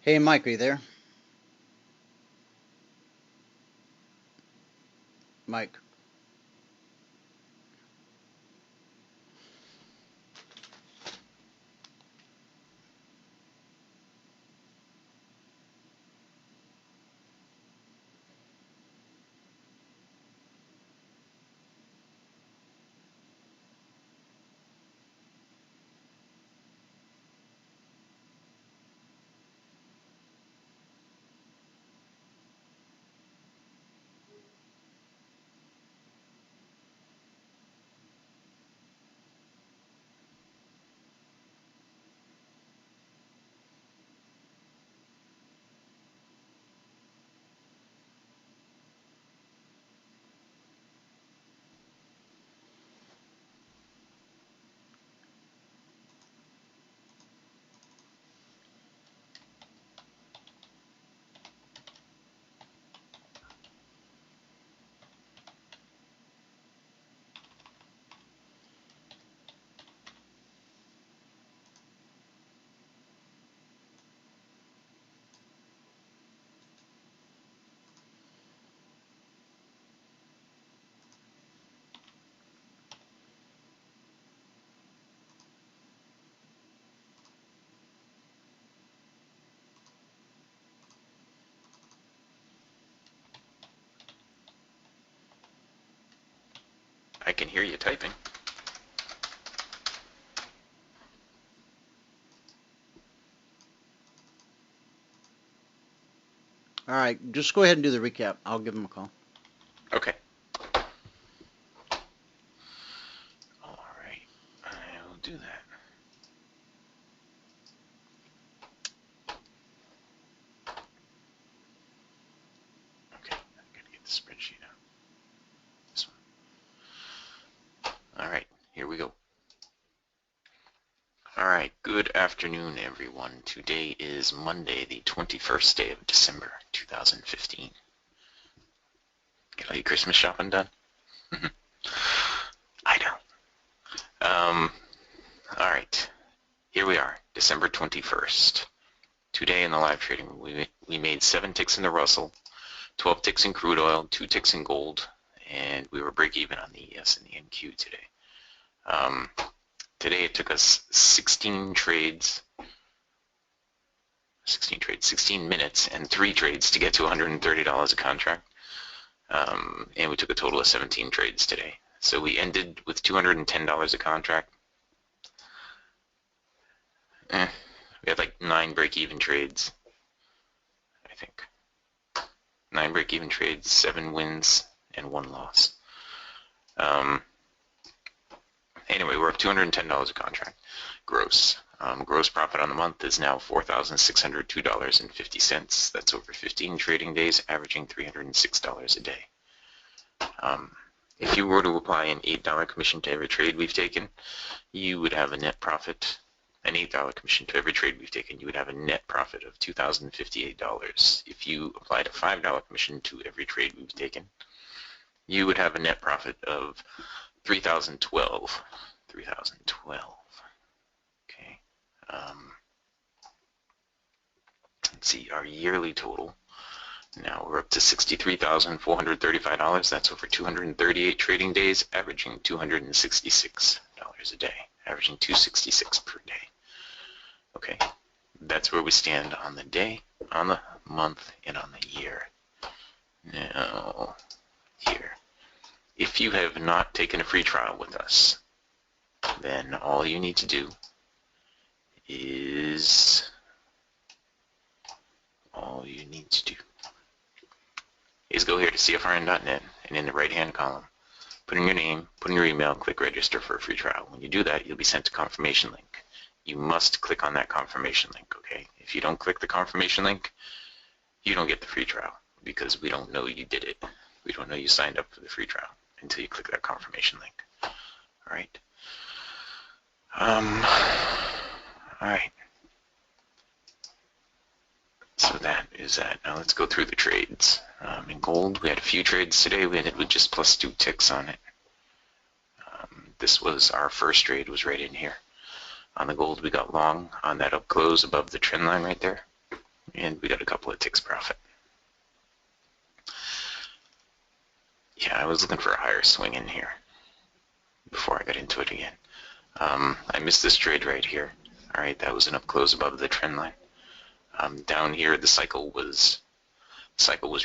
Hey, Mike, are you there? Mike. I can hear you typing. All right, just go ahead and do the recap. I'll give him a call. Okay. All right. I will do that. Okay. I gotta get the spreadsheet out. This one. All right. Here we go. All right. Good afternoon, everyone. Today is Monday, the 21st day of December, 2015. Get all your Christmas shopping done? I don't. All right. Here we are, December 21st. Today in the live trading room, we made 7 ticks in the Russell, 12 ticks in crude oil, 2 ticks in gold, and we were break even on the ES and the NQ today. Today it took us 16 minutes and 3 trades to get to $130 a contract. And we took a total of 17 trades today. So we ended with $210 a contract. We had like 9 break-even trades, I think. 9 break-even trades, 7 wins, and 1 loss. Anyway, we're up $210 a contract, gross. Gross profit on the month is now $4,602.50. That's over 15 trading days, averaging $306 a day. If you were to apply an $8 commission to every trade we've taken, you would have a net profit. An $8 commission to every trade we've taken, you would have a net profit of $2,058. If you applied a $5 commission to every trade we've taken, you would have a net profit of $3,012. Okay. Let's see, our yearly total. Now we're up to $63,435. That's over 238 trading days, averaging $266 a day, averaging $266 per day. Okay, that's where we stand on the day, on the month, and on the year. Now, here. If you have not taken a free trial with us, then all you need to do is go here to CFRN.net, and in the right-hand column, put in your name, put in your email, click register for a free trial. When you do that, you'll be sent a confirmation link. You must click on that confirmation link, okay? If you don't click the confirmation link, you don't get the free trial because we don't know you did it. We don't know you signed up for the free trial until you click that confirmation link. All right. All right. So that is that. Now let's go through the trades. In gold, we had a few trades today. We ended with just plus 2 ticks on it. This was our first trade, was right in here. On the gold, we got long on that up close above the trend line right there. and we got a couple of ticks profit. Yeah, I was looking for a higher swing in here before I got into it again. I missed this trade right here. All right, that was an up close above the trend line. Down here, the cycle was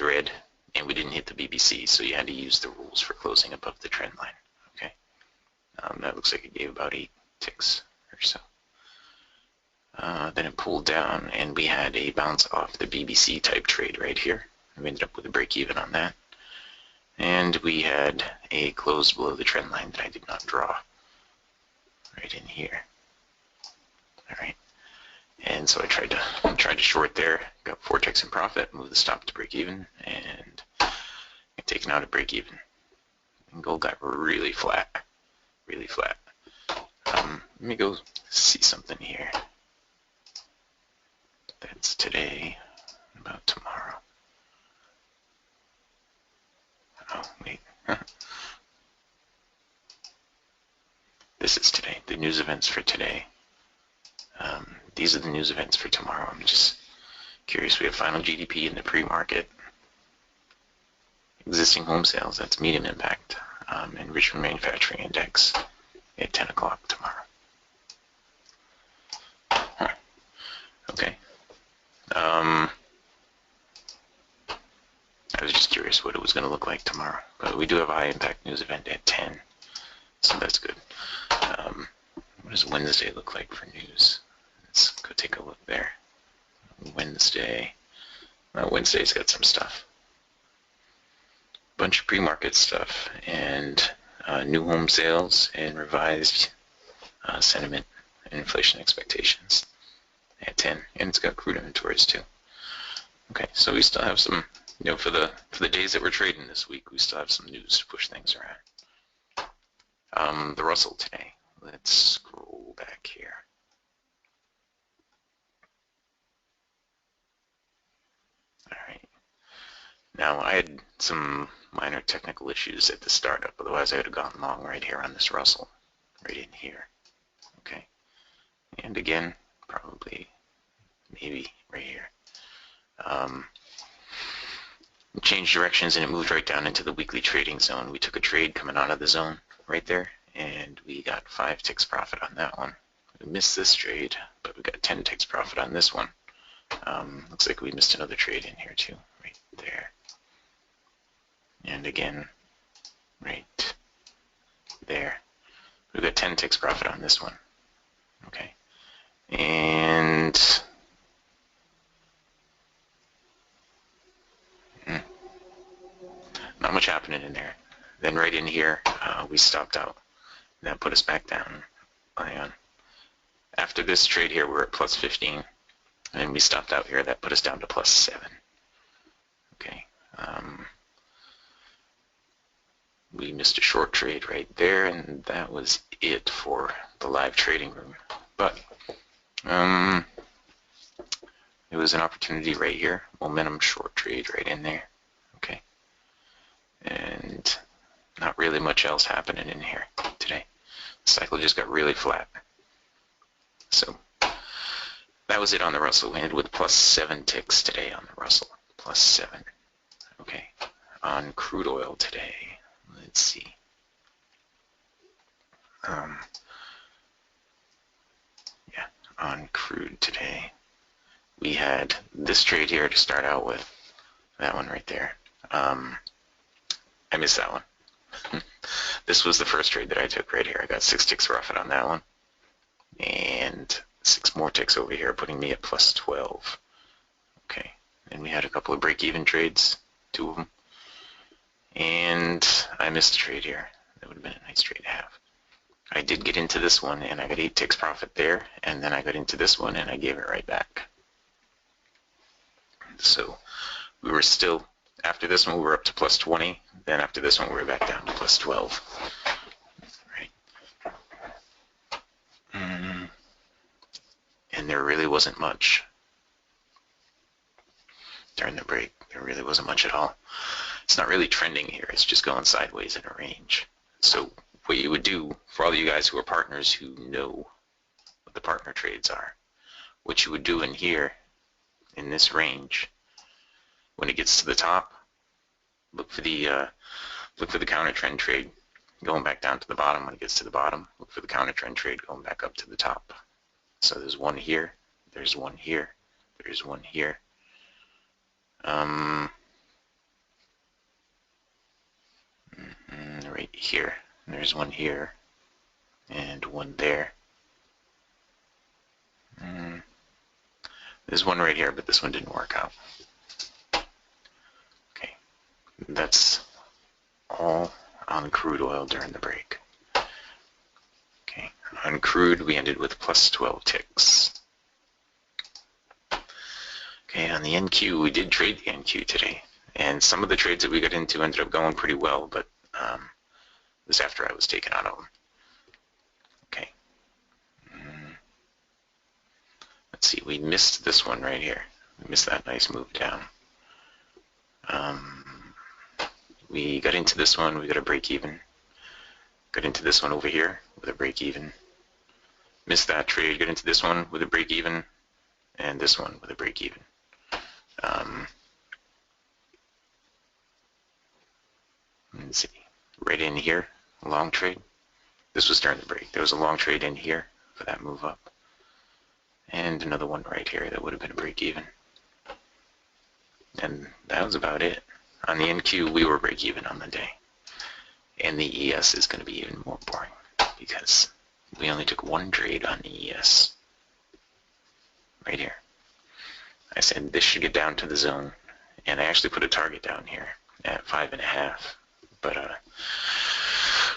red, and we didn't hit the BBC, so you had to use the rules for closing above the trend line. Okay, that looks like it gave about 8 ticks or so. Then it pulled down, and we had a bounce off the BBC type trade right here. We ended up with a break even on that. And we had a close below the trend line that I did not draw right in here. All right, and so I tried to short there, got 4 ticks in profit, moved the stop to break even, and got taken out at break even. And gold got really flat, really flat. Let me go see something here. That's today, about tomorrow. Oh, wait. This is today, the news events for today. These are the news events for tomorrow. I'm just curious. We have final GDP in the pre-market. Existing home sales, that's medium impact. And Richmond Manufacturing Index at 10 o'clock tomorrow. Okay. I was just curious what it was going to look like tomorrow. But we do have a high impact news event at 10, so that's good. What does Wednesday look like for news? Let's go take a look there. Wednesday. Wednesday's got some stuff. Bunch of pre-market stuff and new home sales and revised sentiment and inflation expectations at 10, and it's got crude inventories too. Okay, so we still have some, for the days that we're trading this week, we still have some news to push things around. The Russell today. Let's scroll back here. All right. Now I had some minor technical issues at the startup, otherwise I would have gone long right here on this Russell, right in here. Okay. And again, probably, maybe right here. It changed directions and it moved right down into the weekly trading zone. We took a trade coming out of the zone right there, and we got 5 ticks profit on that one. We missed this trade, but we got 10 ticks profit on this one. Looks like we missed another trade in here too, right there. And again, right there. We got 10 ticks profit on this one. Okay. And not much happening in there. Then right in here, we stopped out. That put us back down. After this trade here, we're at plus 15. And we stopped out here. That put us down to plus 7. Okay. We missed a short trade right there, and that was it for the live trading room. But it was an opportunity right here. Momentum short trade right in there. Okay. And not really much else happening in here today. The cycle just got really flat. So that was it on the Russell. We ended with plus 7 ticks today on the Russell. Plus 7. Okay. On crude oil today, let's see. Yeah, on crude today, we had this trade here to start out with. That one right there. I missed that one. This was the first trade that I took right here. I got 6 ticks profit on that one. And 6 more ticks over here, putting me at plus 12. Okay. And we had a couple of break-even trades, 2 of them. And I missed a trade here. That would have been a nice trade to have. I did get into this one, and I got 8 ticks profit there. And then I got into this one, and I gave it right back. So we were still, after this one, we were up to plus 20. Then after this one, we were back down to plus 12. Right. And there really wasn't much during the break. There really wasn't much at all. It's not really trending here. It's just going sideways in a range. So what you would do, for all of you guys who are partners who know what the partner trades are, what you would do in here in this range. When it gets to the top, look for the counter trend trade going back down to the bottom. When it gets to the bottom, look for the counter trend trade going back up to the top. So there's one here, there's one here, there's one here. Right here, there's one here, and one there. There's one right here, but this one didn't work out. Okay, that's all on crude oil during the break. Okay, on crude we ended with plus 12 ticks. Okay, on the NQ we did trade the NQ today, and some of the trades that we got into ended up going pretty well, but this was after I was taken out of them. Okay. Let's see, we missed this one right here. We missed that nice move down. We got into this one, we got a break even. Got into this one over here with a break even. Missed that trade, got into this one with a break even, and this one with a break even. Let's see, right in here, a long trade. This was during the break. There was a long trade in here for that move up. And another one right here that would have been a break even. And that was about it. On the NQ, we were break even on the day. And the ES is going to be even more boring because we only took one trade on the ES. Right here. I said this should get down to the zone. And I actually put a target down here at 5.5. But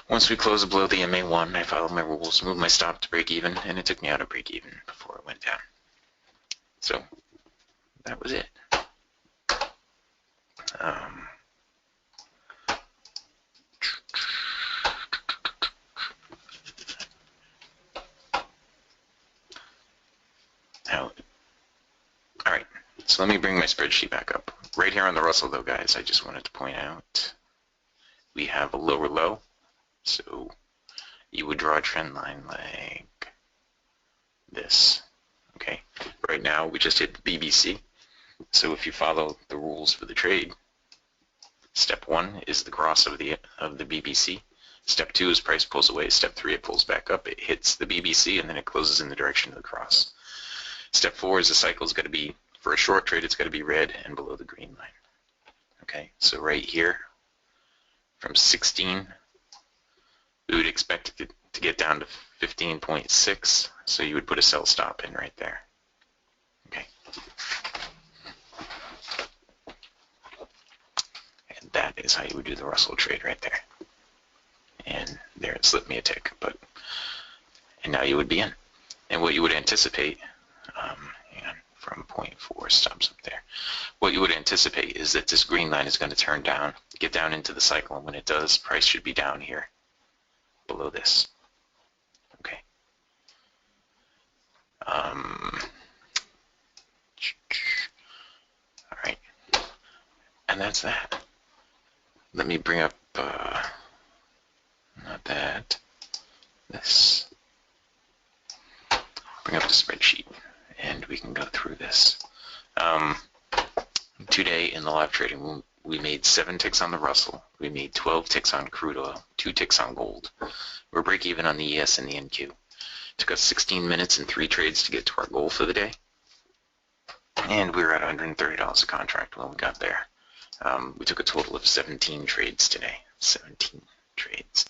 once we closed below the MA1, I followed my rules, moved my stop to break even, and it took me out of break even before it went down. So that was it. Alright, so let me bring my spreadsheet back up. Right here on the Russell though, guys, I just wanted to point out we have a lower low. So you would draw a trend line like this. Okay, right now we just hit the BBC. So if you follow the rules for the trade, step 1 is the cross of the BBC. Step 2 is price pulls away. Step 3, it pulls back up. It hits the BBC and then it closes in the direction of the cross. Step 4 is the cycle's got to be, for a short trade, it's got to be red and below the green line. Okay, so right here, from 16, we would expect it to get down to 15.6, so you would put a sell stop in right there. Okay. And that is how you would do the Russell trade right there. And there it slipped me a tick, and now you would be in. And what you would anticipate, hang on, from 0.4 stops up there. What you would anticipate is that this green line is going to turn down, get down into the cycle, and when it does, price should be down here, below this. Okay. All right, and that's that. Let me bring up, not that, this. Bring up the spreadsheet, and we can go through this. Today in the live trading room, we made 7 ticks on the Russell. We made 12 ticks on crude oil, 2 ticks on gold. We're break even on the ES and the NQ. It took us 16 minutes and 3 trades to get to our goal for the day. And we were at $130 a contract when we got there. We took a total of 17 trades today. 17 trades.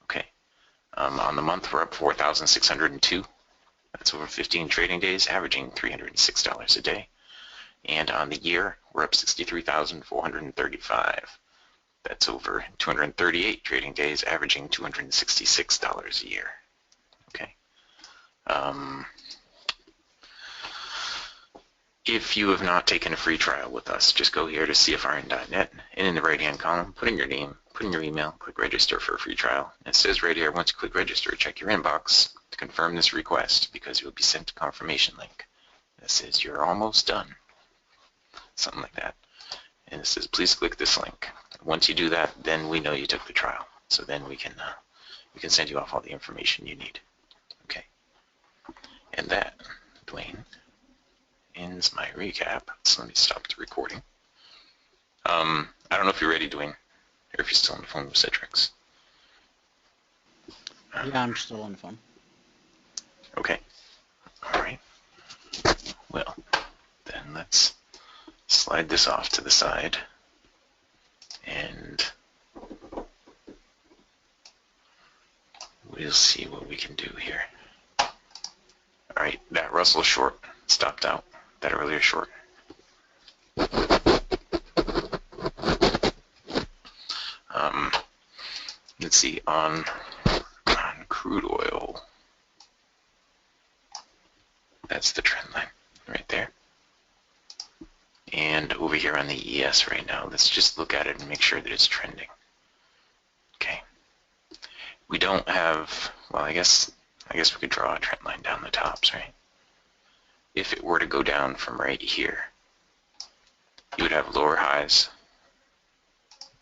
Okay. On the month, we're up 4,602. That's over 15 trading days, averaging $306 a day. And on the year, we're up 63,435. That's over 238 trading days, averaging $266 a year. Okay. If you have not taken a free trial with us, just go here to CFRN.net, and in the right-hand column, put in your name, put in your email, click register for a free trial. It says right here, once you click register, check your inbox to confirm this request because you'll be sent a confirmation link. It says you're almost done. Something like that. And it says, please click this link. Once you do that, then we know you took the trial. So then we can send you off all the information you need. Okay. And that, Dwayne, ends my recap. So let me stop the recording. I don't know if you're ready, Dwayne, or if you're still on the phone with Citrix. Yeah, I'm still on the phone. Okay. All right. Well, then let's slide this off to the side. And we'll see what we can do here. All right, that Russell short stopped out, that earlier short. Let's see, on crude oil, that's the trend line right there. And over here on the ES right now, let's just look at it and make sure that it's trending. Okay. We don't have, well, I guess we could draw a trend line down the tops, right? If it were to go down from right here, you would have lower highs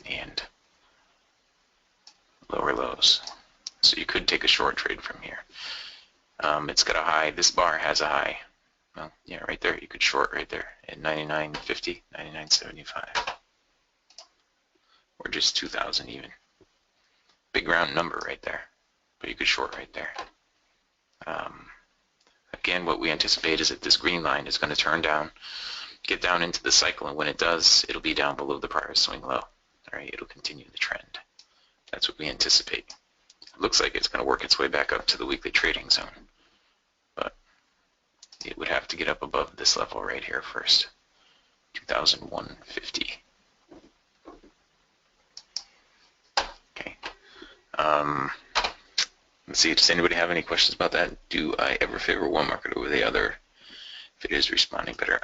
and lower lows. So you could take a short trade from here. It's got a high, this bar has a high. Well, yeah, right there, you could short right there at 99.50, 99.75. Or just 2,000 even. Big round number right there, but you could short right there. Again, what we anticipate is that this green line is going to turn down, get down into the cycle, and when it does, it'll be down below the prior swing low. All right, it'll continue the trend. That's what we anticipate. It looks like it's going to work its way back up to the weekly trading zone, but it would have to get up above this level right here first, 2001.50. Okay. Let's see, does anybody have any questions about that? Do I ever favor one market over the other if it is responding better?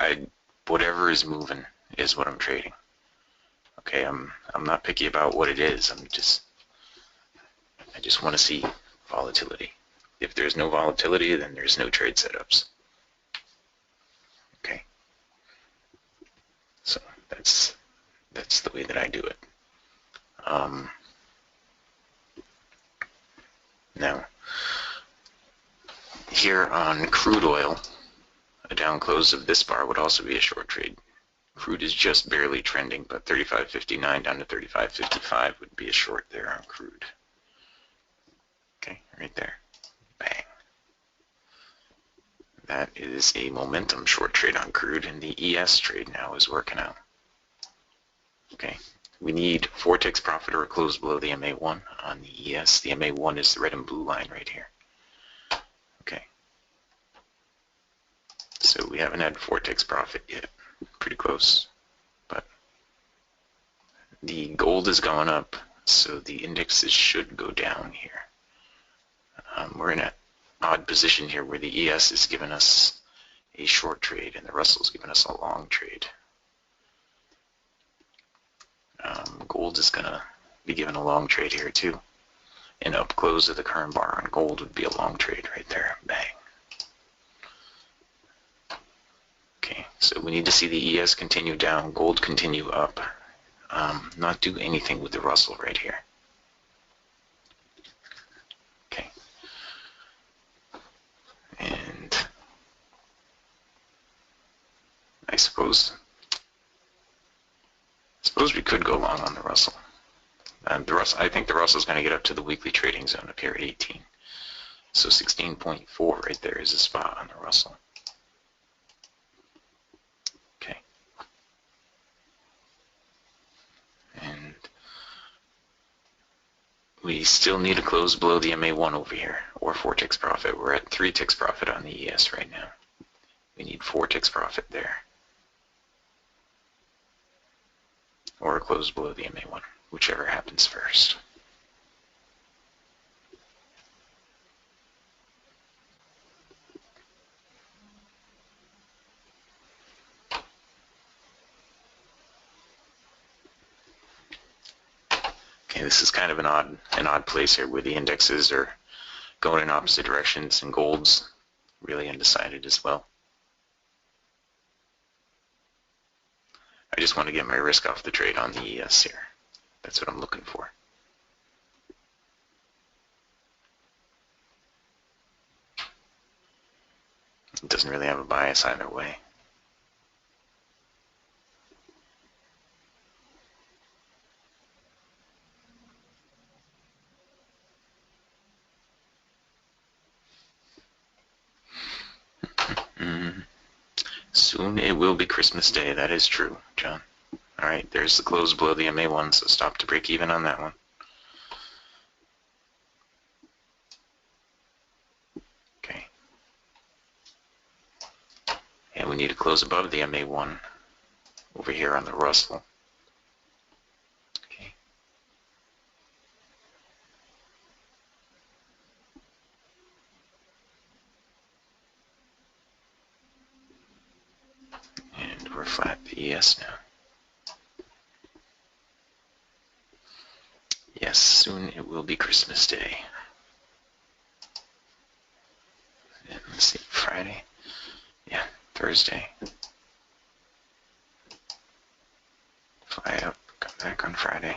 Whatever is moving is what I'm trading. Okay, I'm not picky about what it is. I just want to see volatility. If there's no volatility, then there's no trade setups. Okay. So that's the way that I do it. Now, here on crude oil, a down close of this bar would also be a short trade. Crude is just barely trending, but 35.59 down to 35.55 would be a short there on crude. Okay, right there. Bang. That is a momentum short trade on crude, and the ES trade now is working out. Okay, we need 4 ticks profit or a close below the MA1 on the ES. The MA1 is the red and blue line right here. Okay, so we haven't had 4 ticks profit yet. Pretty close, but the gold is going up, so the indexes should go down here. We're in an odd position here where the ES is giving us a short trade and the Russell's giving us a long trade. Gold is going to be given a long trade here too. An up close of the current bar on gold would be a long trade right there. Bang. Okay, so we need to see the ES continue down, gold continue up, not do anything with the Russell right here. Okay. And I suppose we could go long on the Russell. I think the Russell's going to get up to the weekly trading zone up here at 18. So 16.4 right there is a spot on the Russell. Okay. And we still need to close below the MA1 over here, or 4 ticks profit. We're at 3 ticks profit on the ES right now. We need 4 ticks profit there, or close below the MA1, whichever happens first. Okay, this is kind of an odd place here where the indexes are going in opposite directions and gold's really undecided as well. I just want to get my risk off the trade on the ES here. That's what I'm looking for. It doesn't really have a bias either way. Soon it will be Christmas Day. That is true, John. All right, there's the close below the MA1, so stop to break even on that one. Okay. And we need to close above the MA1 over here on the Russell. Okay. And we're flat PES now. Yes, soon it will be Christmas Day. And let's see, Friday. Yeah, Thursday. Fly up, come back on Friday.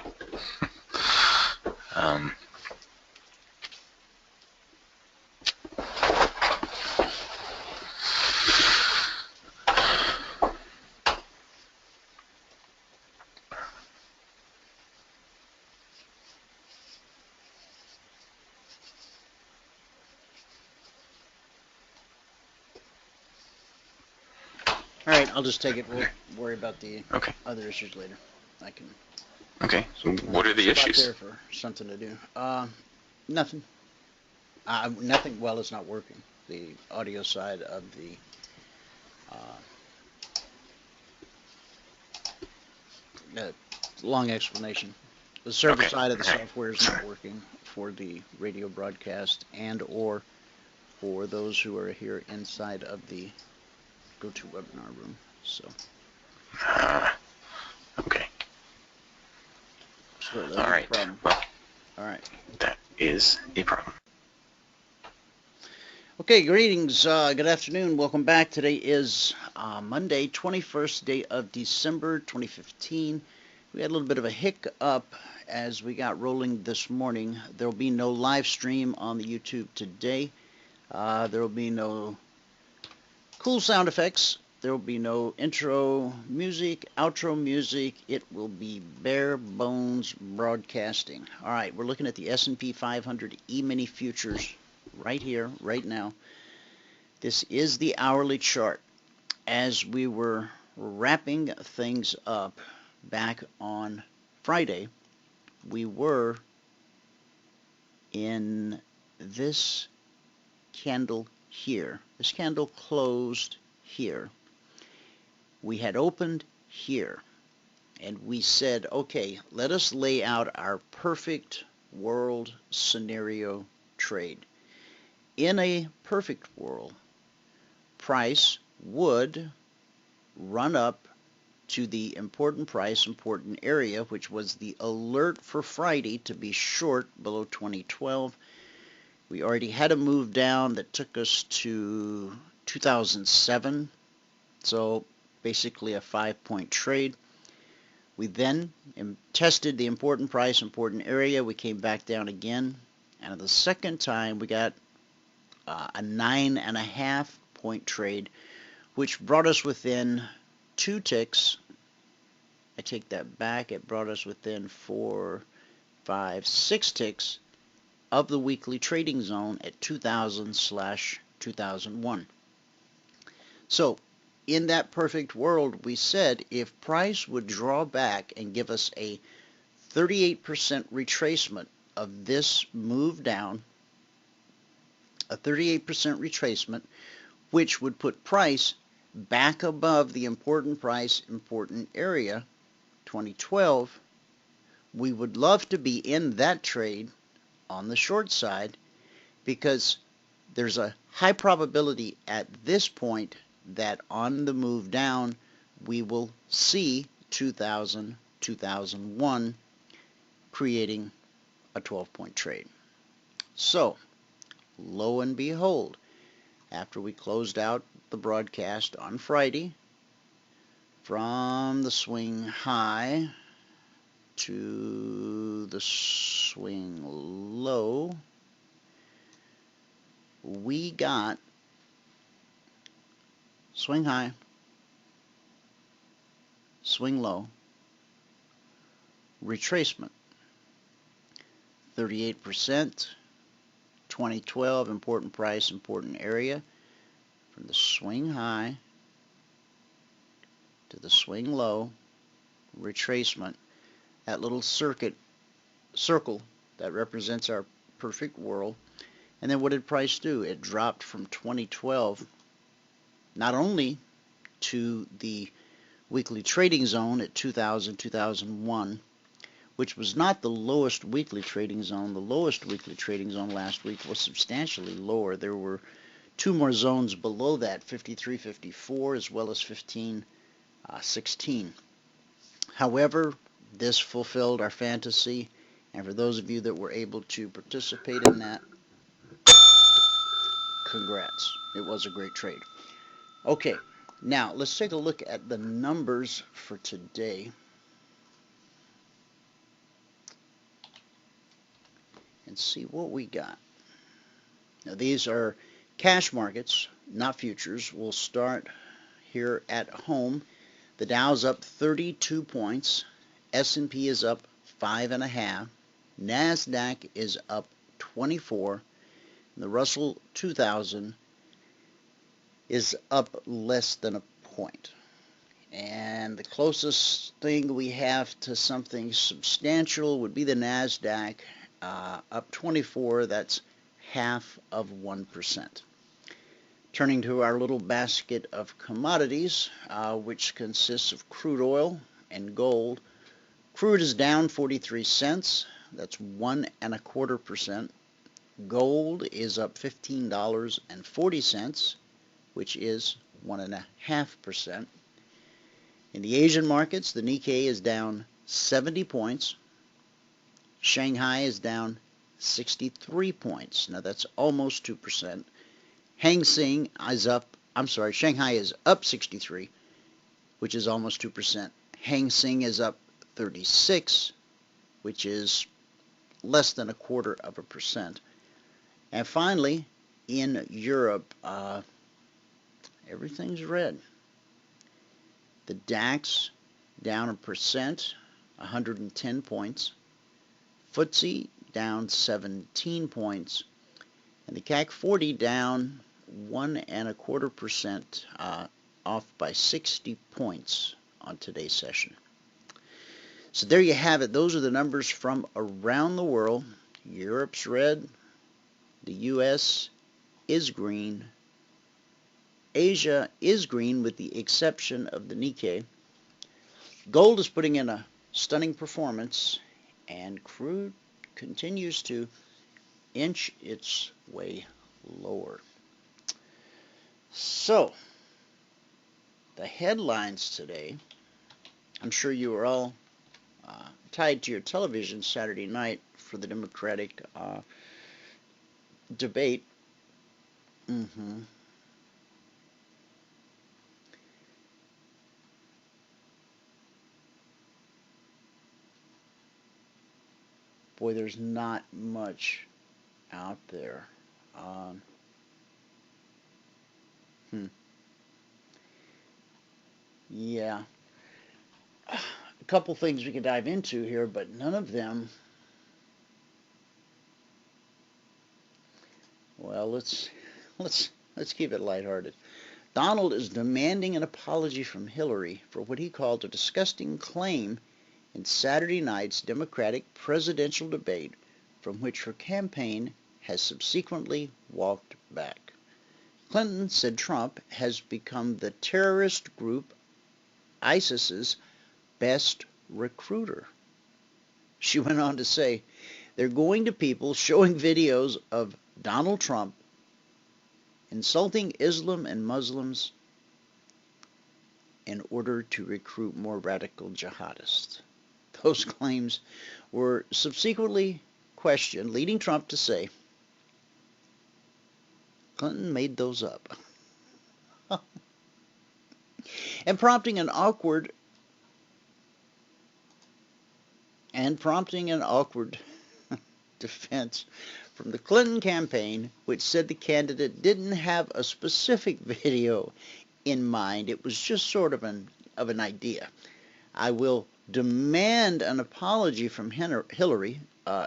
All right, I'll just take it. We'll worry about the Okay. other issues later. I can. Okay, so what are the spot issues? there for something to do. Nothing. Nothing. Well, it's not working. The audio side of the long explanation. The server Okay. side of the All right. software is not working for the radio broadcast and or for those who are here inside of the GoToWebinar room. So. Okay. So All right. Well, all right. that is a problem. Okay, greetings. Good afternoon. Welcome back. Today is Monday, 21st day of December 2015. We had a little bit of a hiccup as we got rolling this morning. There will be no live stream on the YouTube today. There will be no cool sound effects. There will be no intro music, outro music. It will be bare bones broadcasting. All right, we're looking at the S&P 500 Emini Futures right here, right now. This is the hourly chart. As we were wrapping things up back on Friday, we were in this candle here. This candle closed here. We had opened here, and we said, okay, let us lay out our perfect world scenario trade. In a perfect world, price would run up to the important price, important area, which was the alert for Friday to be short below 2012. We already had a move down that took us to 2007, so basically a 5-point trade. We then tested the important price, important area. We came back down again, and the second time we got a 9.5-point trade, which brought us within 2 ticks. I take that back. It brought us within 4, 5, 6 ticks of the weekly trading zone at 2000/2001. So in that perfect world, we said if price would draw back and give us a 38% retracement of this move down, a 38% retracement, which would put price back above the important price, important area, 2012, we would love to be in that trade on the short side, because there's a high probability at this point that on the move down we will see 2000/2001 creating a 12-point trade. So lo and behold, after we closed out the broadcast on Friday, from the swing high to the swing low, we got swing high, swing low, retracement, 38%, 2012, important price, important area, from the swing high to the swing low, retracement, that little circle that represents our perfect world. And then what did price do? It dropped from 2012 not only to the weekly trading zone at 2000, 2001, which was not the lowest weekly trading zone. The lowest weekly trading zone last week was substantially lower. There were two more zones below that, 53, 54, as well as 15, 16. However, this fulfilled our fantasy, and for those of you that were able to participate in that, congrats. It was a great trade. Okay, now let's take a look at the numbers for today. And see what we got. Now these are cash markets, not futures. We'll start here at home. The Dow's up 32 points. S&P is up 5.5. NASDAQ is up 24. And the Russell 2000 is up less than a point. And the closest thing we have to something substantial would be the NASDAQ. Up 24, that's half of 1%. Turning to our little basket of commodities, which consists of crude oil and gold. Crude is down 43 cents. That's 1.25%. Gold is up $15.40, which is 1.5%. In the Asian markets, the Nikkei is down 70 points. Shanghai is down 63 points. Now that's almost 2%. Shanghai is up 63, which is almost 2%. Hang Seng is up 36, which is less than 0.25%. And finally, in Europe, everything's red. The DAX down 1%, 110 points. FTSE down 17 points, and the CAC 40 down 1.25%, off by 60 points on today's session. So there you have it. Those are the numbers from around the world. Europe's red, the US is green, Asia is green with the exception of the Nikkei. Gold is putting in a stunning performance, and crude continues to inch its way lower. So, the headlines today, I'm sure you are all tied to your television Saturday night for the Democratic debate. Boy, there's not much out there. Yeah. A couple things we could dive into here, but none of them. Well, let's keep it lighthearted. Donald is demanding an apology from Hillary for what he called a disgusting claim in Saturday night's Democratic presidential debate, from which her campaign has subsequently walked back. Clinton said Trump has become the terrorist group ISIS's best recruiter. She went on to say, they're going to people showing videos of Donald Trump insulting Islam and Muslims in order to recruit more radical jihadists. Those claims were subsequently questioned, leading Trump to say, Clinton made those up. and prompting an awkward defense from the Clinton campaign, which said the candidate didn't have a specific video in mind. It was just sort of an idea. I will demand an apology from Hillary.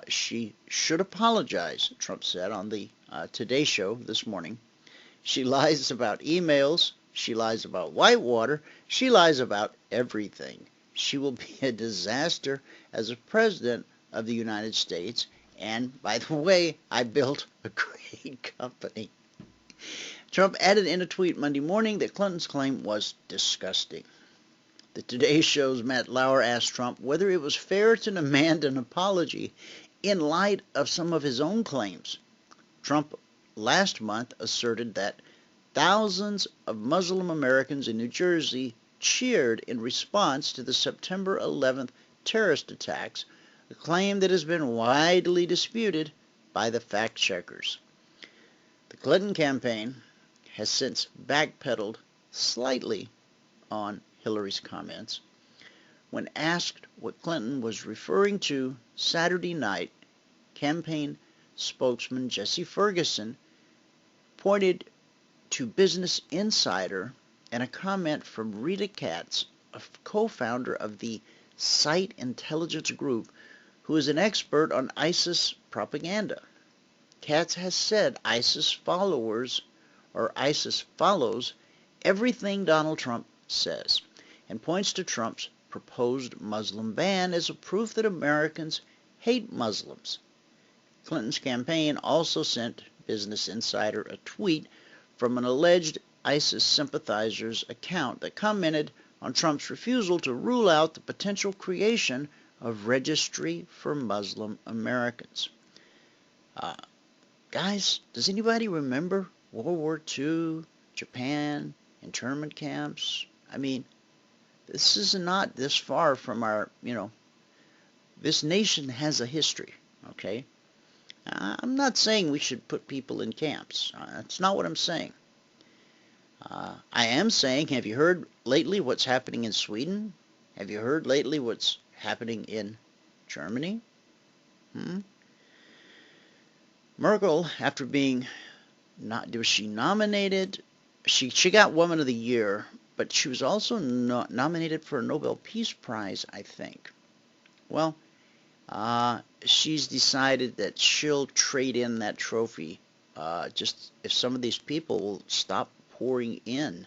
She should apologize, Trump said on the Today Show this morning. She lies about emails. She lies about Whitewater. She lies about everything. She will be a disaster as a president of the United States. And, by the way, I built a great company. Trump added in a tweet Monday morning that Clinton's claim was disgusting. The Today Show's Matt Lauer asked Trump whether it was fair to demand an apology in light of some of his own claims. Trump last month asserted that thousands of Muslim Americans in New Jersey cheered in response to the September 11th terrorist attacks, a claim that has been widely disputed by the fact-checkers. The Clinton campaign has since backpedaled slightly on Hillary's comments. When asked what Clinton was referring to Saturday night, campaign spokesman Jesse Ferguson pointed to Business Insider and a comment from Rita Katz, a co-founder of the Site Intelligence Group, who is an expert on ISIS propaganda. Katz has said ISIS follows everything Donald Trump says, and points to Trump's proposed Muslim ban as a proof that Americans hate Muslims. Clinton's campaign also sent Business Insider a tweet from an alleged ISIS sympathizer's account that commented on Trump's refusal to rule out the potential creation of registry for Muslim Americans. Guys, does anybody remember World War II, Japan, internment camps? I mean, this is not this far from our, this nation has a history, okay? I'm not saying we should put people in camps. That's not what I'm saying. I am saying, have you heard lately what's happening in Sweden? Have you heard lately what's happening in Germany? Merkel, after being was she nominated? She got Woman of the Year, but she was also nominated for a Nobel Peace Prize, I think. Well, she's decided that she'll trade in that trophy just if some of these people will stop pouring in.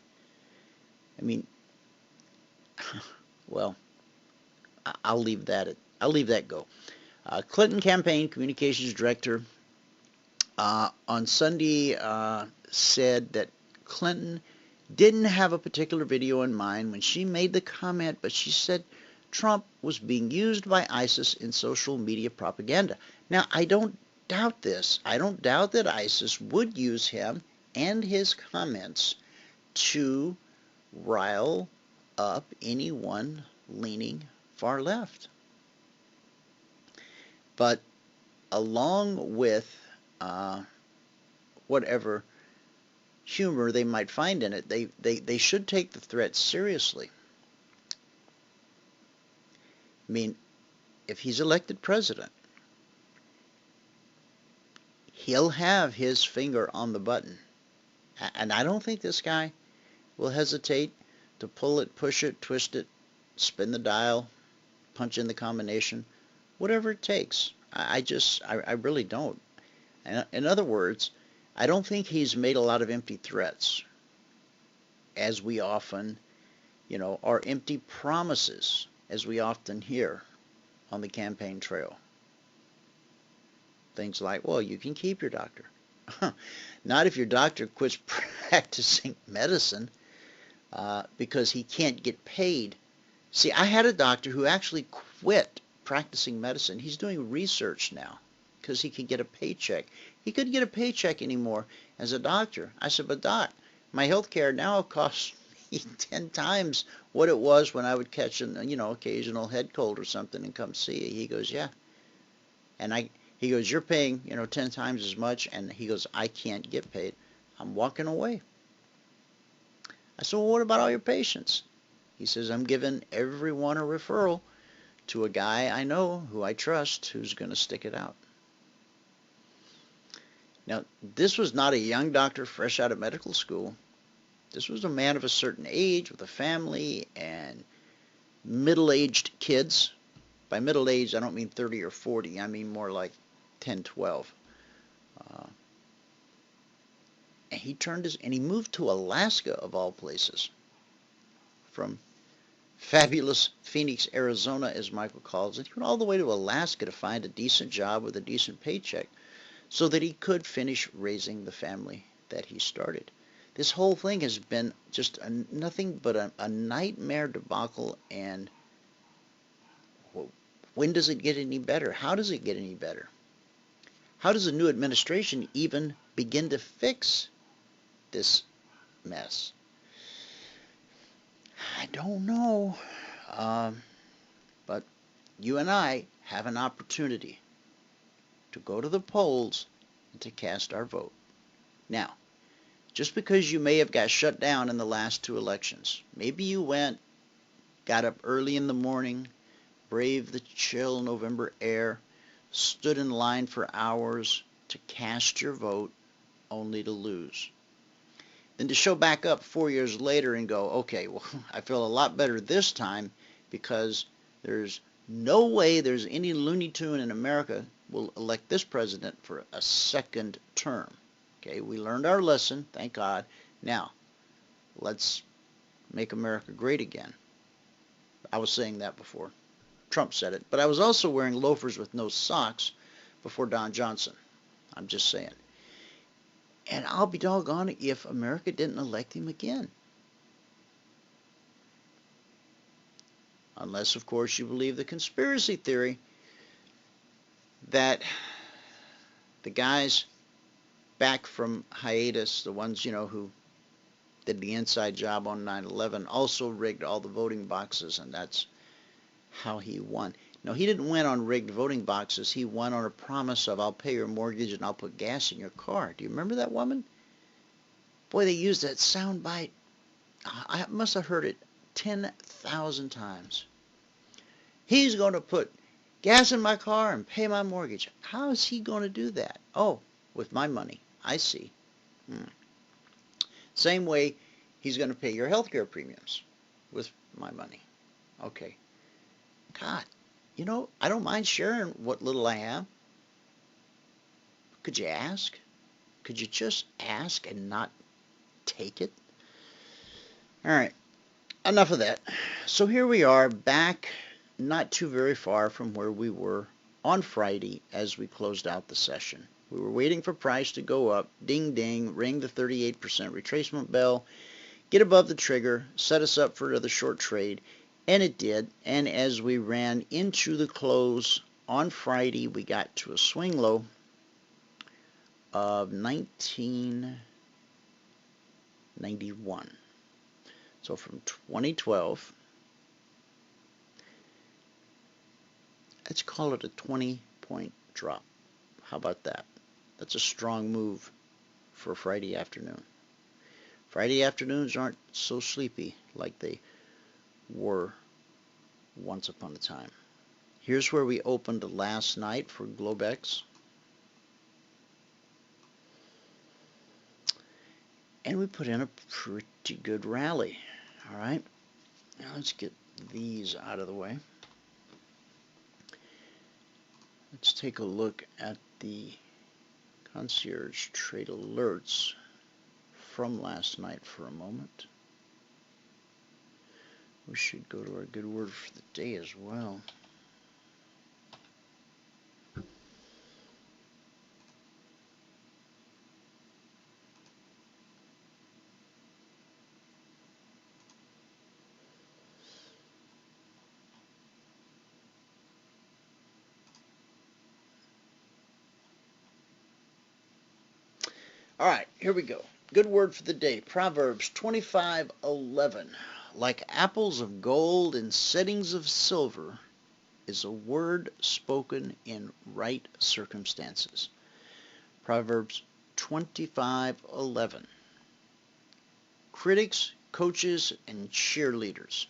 I mean, well, I'll leave that go. Clinton campaign communications director on Sunday said that Clinton didn't have a particular video in mind when she made the comment, but she said Trump was being used by ISIS in social media propaganda. Now, I don't doubt this. I don't doubt that ISIS would use him and his comments to rile up anyone leaning far left. But along with whatever humor they might find in it, they should take the threat seriously. I mean, if he's elected president, he'll have his finger on the button. And I don't think this guy will hesitate to pull it, push it, twist it, spin the dial, punch in the combination, whatever it takes. I really don't. In other words, I don't think he's made a lot of empty threats, as we often, or empty promises, as we often hear on the campaign trail. Things like, well, you can keep your doctor. Not if your doctor quits practicing medicine because he can't get paid. See, I had a doctor who actually quit practicing medicine. He's doing research now because he could get a paycheck. He couldn't get a paycheck anymore as a doctor. I said, but doc, my health care now costs me 10 times what it was when I would catch an occasional head cold or something and come see you. He goes, yeah. And he goes, you're paying 10 times as much, and he goes, I can't get paid. I'm walking away. I said, well, what about all your patients? He says, I'm giving everyone a referral to a guy I know who I trust who's going to stick it out. Now, this was not a young doctor fresh out of medical school. This was a man of a certain age with a family and middle-aged kids. By middle-aged, I don't mean 30 or 40. I mean more like 10, 12. And he moved to Alaska, of all places, from fabulous Phoenix, Arizona, as Michael calls it. He went all the way to Alaska to find a decent job with a decent paycheck so that he could finish raising the family that he started. This whole thing has been just nothing but a nightmare debacle, and when does it get any better? How does it get any better? How does a new administration even begin to fix this mess? I don't know. But you and I have an opportunity to go to the polls and to cast our vote. Now, just because you may have got shut down in the last two elections, maybe you went, got up early in the morning, braved the chill November air, stood in line for hours to cast your vote, only to lose. Then to show back up 4 years later and go, okay, well, I feel a lot better this time because there's no way there's any Looney Tune in America will elect this president for a second term. Okay, we learned our lesson, thank God. Now, let's make America great again. I was saying that before Trump said it, but I was also wearing loafers with no socks before Don Johnson. I'm just saying. And I'll be doggone it if America didn't elect him again. Unless, of course, you believe the conspiracy theory that the guys back from hiatus, the ones, who did the inside job on 9/11, also rigged all the voting boxes, and that's how he won. No, he didn't win on rigged voting boxes. He won on a promise of, I'll pay your mortgage and I'll put gas in your car. Do you remember that woman? Boy, they used that sound bite. I must have heard it 10,000 times. He's going to put gas in my car and pay my mortgage. How is he going to do that? Oh, with my money. I see. Same way he's going to pay your health care premiums with my money. Okay. God, I don't mind sharing what little I have. Could you ask? Could you just ask and not take it? All right. Enough of that. So here we are back, not too very far from where we were on Friday as we closed out the session. We were waiting for price to go up, ding ding, ring the 38% retracement bell, get above the trigger, set us up for another short trade, and it did. And as we ran into the close on Friday, we got to a swing low of 1991. So from 2012, let's call it a 20-point drop. How about that? That's a strong move for a Friday afternoon. Friday afternoons aren't so sleepy like they were once upon a time. Here's where we opened last night for Globex. And we put in a pretty good rally. All right. Now let's get these out of the way. Let's take a look at the Concierge Trade Alerts from last night for a moment. We should go to our good word for the day as well. All right, here we go. Good word for the day. Proverbs 25:11. Like apples of gold in settings of silver is a word spoken in right circumstances. Proverbs 25:11. Critics, coaches, and cheerleaders.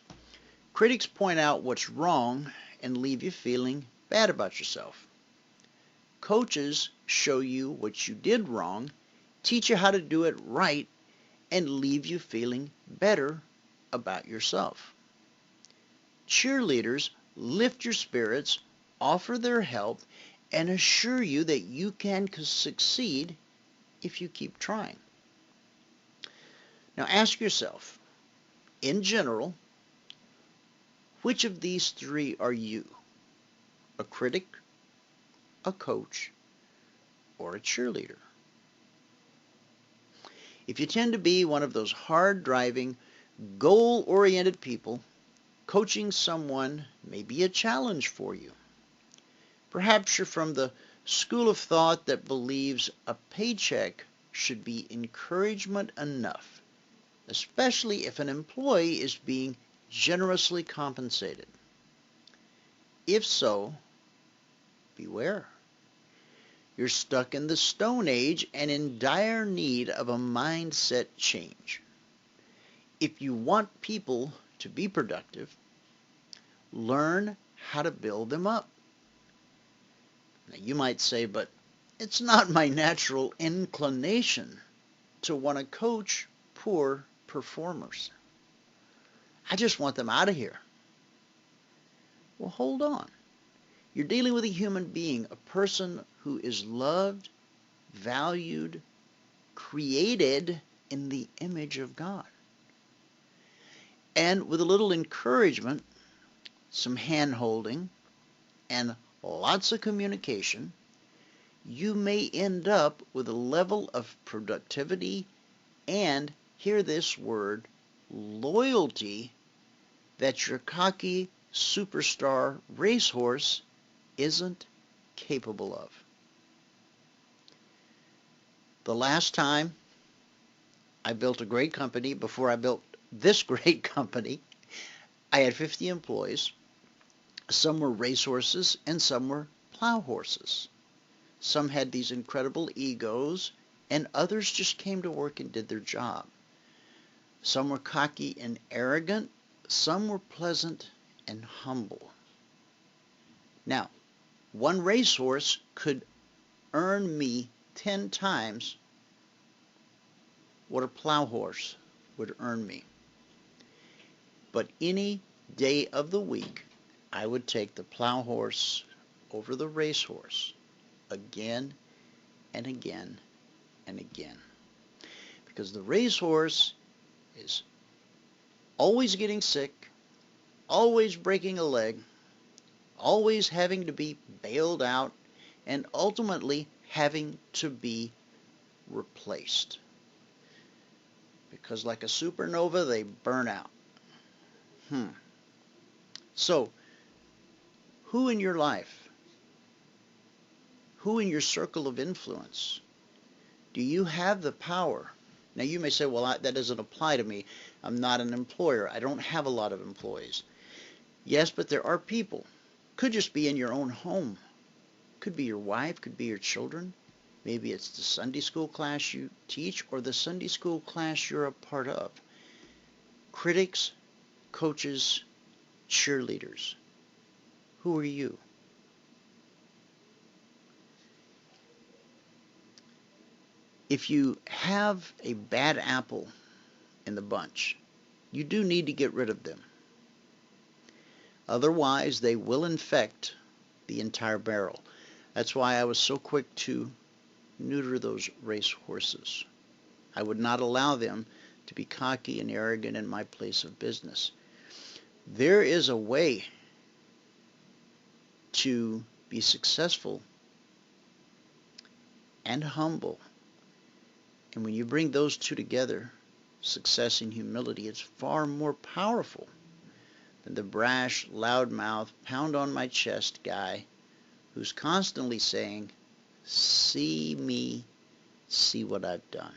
Critics point out what's wrong and leave you feeling bad about yourself. Coaches show you what you did wrong, teach you how to do it right, and leave you feeling better about yourself. Cheerleaders lift your spirits, offer their help, and assure you that you can succeed if you keep trying. Now ask yourself, in general, Which of these three are you? A critic, a coach, or a cheerleader? If you tend to be one of those hard-driving, goal-oriented people, coaching someone may be a challenge for you. Perhaps you're from the school of thought that believes a paycheck should be encouragement enough, especially if an employee is being generously compensated. If so, beware. You're stuck in the Stone Age and in dire need of a mindset change. If you want people to be productive, learn how to build them up. Now, you might say, but it's not my natural inclination to want to coach poor performers. I just want them out of here. Well, hold on. You're dealing with a human being, a person who is loved, valued, created in the image of God. And with a little encouragement, some hand-holding, and lots of communication, you may end up with a level of productivity and, hear this word, loyalty that your cocky superstar racehorse isn't capable of. The last time I built a great company, before I built this great company, I had 50 employees. Some were racehorses and some were plow horses. Some had these incredible egos, and others just came to work and did their job. Some were cocky and arrogant. Some were pleasant and humble. Now, one racehorse could earn me 10 times what a plow horse would earn me. But any day of the week, I would take the plow horse over the racehorse again and again and again. Because the racehorse is always getting sick, always breaking a leg, always having to be bailed out, and ultimately having to be replaced. Because like a supernova, they burn out. So, who in your life, who in your circle of influence, do you have the power? Now you may say, well, that doesn't apply to me. I'm not an employer. I don't have a lot of employees. Yes, but there are people. Could just be in your own home. Could be your wife, could be your children. Maybe it's the Sunday school class you teach or the Sunday school class you're a part of. Critics, coaches, cheerleaders. Who are you? If you have a bad apple in the bunch, you do need to get rid of them. Otherwise, they will infect the entire barrel. That's why I was so quick to neuter those race horses. I would not allow them to be cocky and arrogant in my place of business. There is a way to be successful and humble. And when you bring those two together, success and humility, it's far more powerful than the brash, loudmouth, pound on my chest guy who's constantly saying, see me, see what I've done.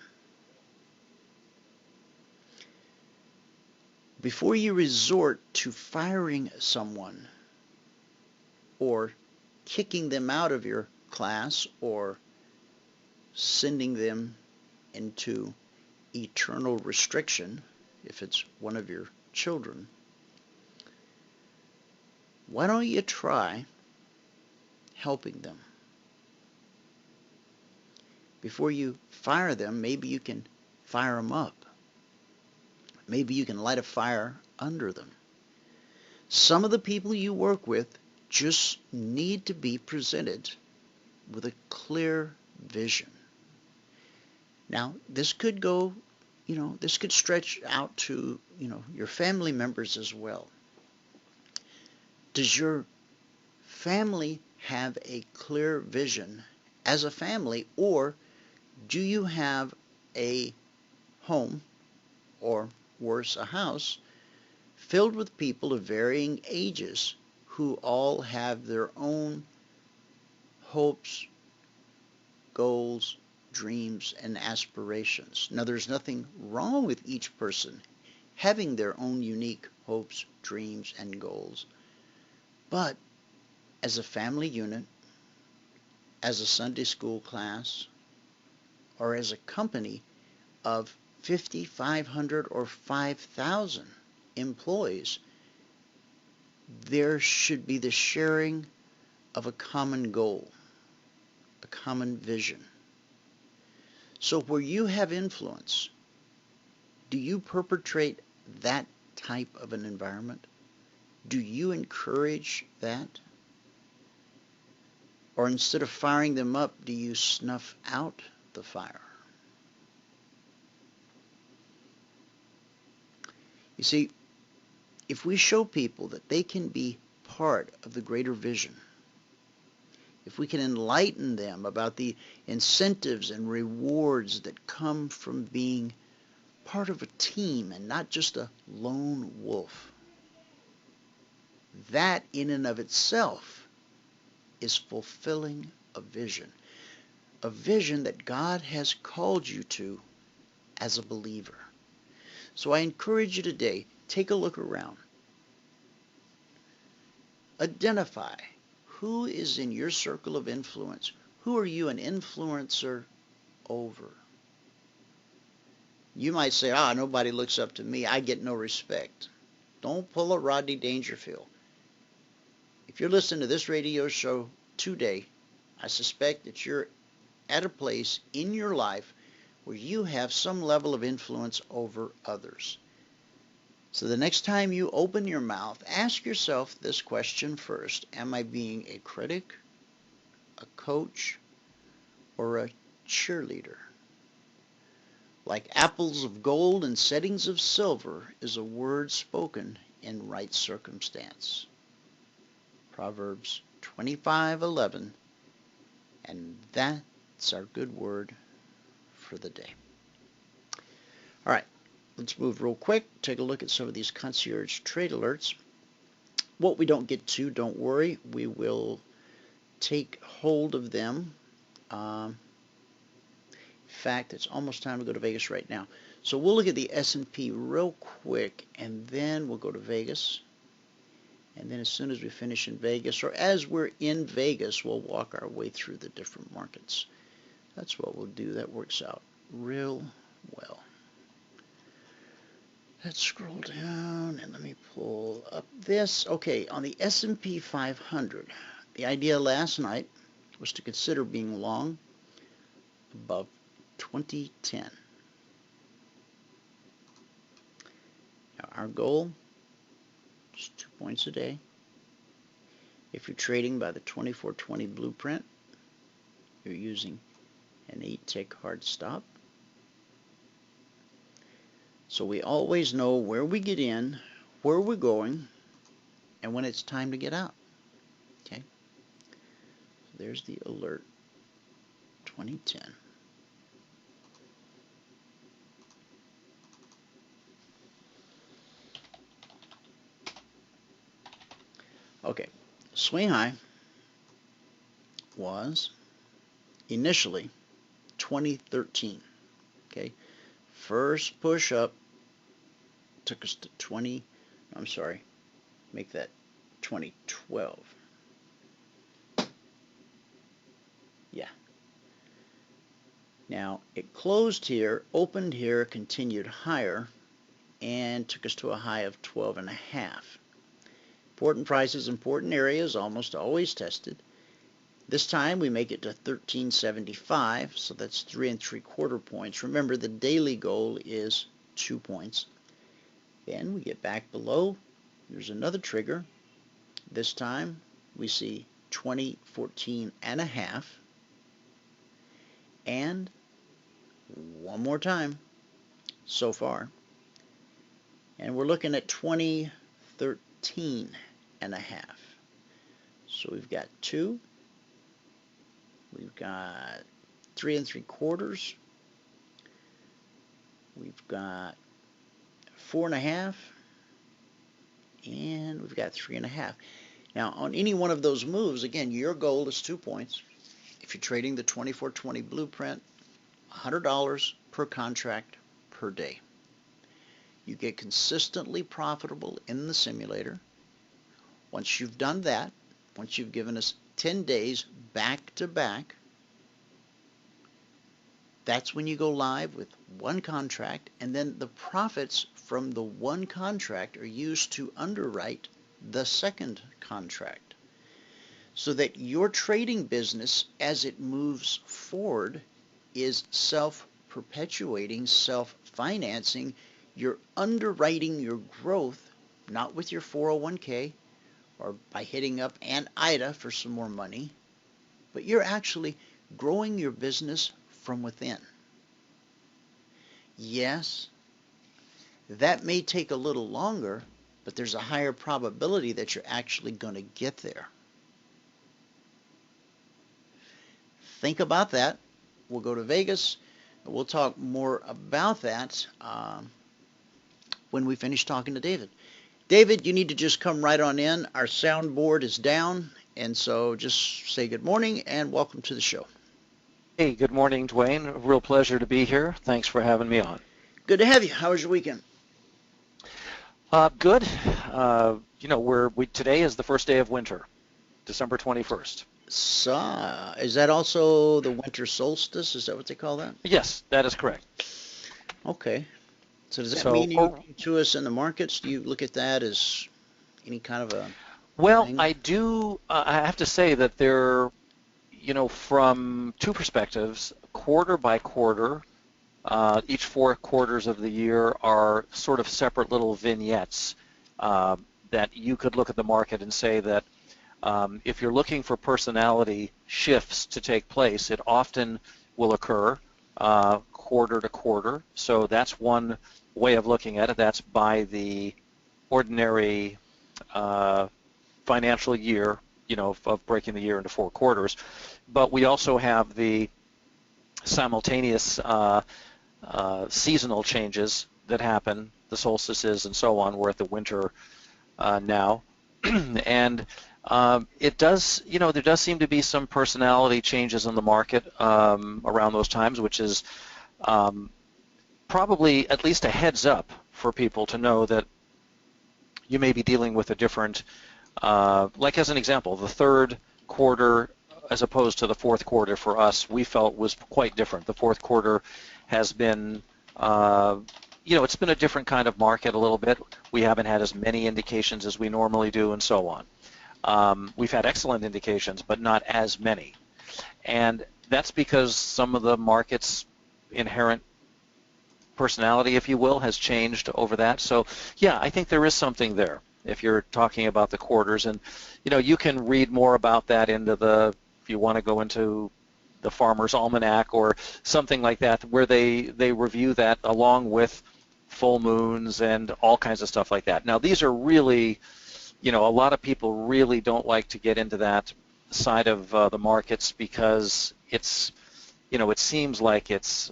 Before you resort to firing someone or kicking them out of your class or sending them into eternal restriction, if it's one of your children, why don't you try helping them? Before you fire them, maybe you can fire them up. Maybe you can light a fire under them. Some of the people you work with just need to be presented with a clear vision. Now, this could go, this could stretch out to, your family members as well. Does your family have a clear vision as a family, or do you have a home, or worse, a house, filled with people of varying ages who all have their own hopes, goals, dreams, and aspirations? Now, there's nothing wrong with each person having their own unique hopes, dreams, and goals. But as a family unit, as a Sunday school class, or as a company of 50, 500, or 5,000 employees, there should be the sharing of a common goal, a common vision. So where you have influence, do you perpetrate that type of an environment? Do you encourage that? Or instead of firing them up, do you snuff out the fire? You see, if we show people that they can be part of the greater vision, if we can enlighten them about the incentives and rewards that come from being part of a team and not just a lone wolf, that in and of itself is fulfilling a vision that God has called you to as a believer. So I encourage you today, take a look around. Identify who is in your circle of influence. Who are you an influencer over? You might say, nobody looks up to me. I get no respect. Don't pull a Rodney Dangerfield. If you're listening to this radio show today, I suspect that you're at a place in your life where you have some level of influence over others. So the next time you open your mouth, ask yourself this question first. Am I being a critic, a coach, or a cheerleader? Like apples of gold and settings of silver is a word spoken in right circumstance. Proverbs 25:11, and that's our good word for the day. All right, let's move real quick. Take a look at some of these Concierge Trade Alerts. What we don't get to, don't worry. We will take hold of them. In fact, it's almost time to go to Vegas right now. So we'll look at the S&P real quick, and then we'll go to Vegas. And then as soon as we finish in Vegas, or as we're in Vegas, we'll walk our way through the different markets. That's what we'll do. That works out real well. Let's scroll down and let me pull up this. Okay, on the S&P 500, the idea last night was to consider being long above 2010. Now our goal is 2 points a day. If you're trading by the 2420 blueprint, you're using an 8-tick hard stop. So we always know where we get in, where we're going, and when it's time to get out. Okay? So there's the alert 2010. Okay, swing high was initially 2013. Okay, first push up took us to 2012. Yeah. Now it closed here, opened here, continued higher, and took us to a high of 12.5. Important prices, important areas, almost always tested. This time we make it to 1375, so that's 3 3/4 points. Remember, the daily goal is 2 points. Then we get back below. There's another trigger. This time we see 2014.5. And one more time so far. And we're looking at 2013.5. So we've got 2. We've got 3 3/4. We've got 4 1/2. And we've got 3 1/2. Now, on any one of those moves, again, your goal is 2 points. If you're trading the 2420 blueprint, $100 per contract per day. You get consistently profitable in the simulator. Once you've done that, once you've given us 10 days back to back, that's when you go live with one contract, and then the profits from the one contract are used to underwrite the second contract, so that your trading business, as it moves forward, is self-perpetuating, self-financing. You're underwriting your growth, not with your 401k or by hitting up Aunt Ida for some more money, but you're actually growing your business from within. Yes, that may take a little longer, but there's a higher probability that you're actually going to get there. Think about that. We'll go to Vegas, and we'll talk more about that when we finish talking to David. David, you need to just come right on in. Our soundboard is down, and so just say good morning and welcome to the show. Hey, good morning, Dwayne. A real pleasure to be here. Thanks for having me on. Good to have you. How was your weekend? Good. Today is the first day of winter, December 21st. So, is that also the winter solstice? Is that what they call that? Yes, that is correct. Okay. So does that mean anything to us in the markets? Do you look at that as any kind of a thing? I do. I have to say that there, from two perspectives, quarter by quarter, each 4 quarters of the year are sort of separate little vignettes that you could look at the market and say that if you're looking for personality shifts to take place, it often will occur quarter to quarter. So that's one way of looking at it. That's by the ordinary financial year, of breaking the year into 4 quarters. But we also have the simultaneous seasonal changes that happen, the solstices and so on. We're at the winter now. And it does, there does seem to be some personality changes in the market around those times, which is probably at least a heads up for people to know that you may be dealing with a different, like as an example, the 3rd quarter as opposed to the 4th quarter for us, we felt was quite different. The 4th quarter has been, it's been a different kind of market a little bit. We haven't had as many indications as we normally do and so on. We've had excellent indications, but not as many. And that's because some of the market's inherent personality, if you will, has changed over that. So, yeah, I think there is something there if you're talking about the quarters. And, you can read more about that if you want to go into the Farmer's Almanac or something like that, where they review that along with full moons and all kinds of stuff like that. Now, these are really, a lot of people really don't like to get into that side of the markets because it's, it seems like it's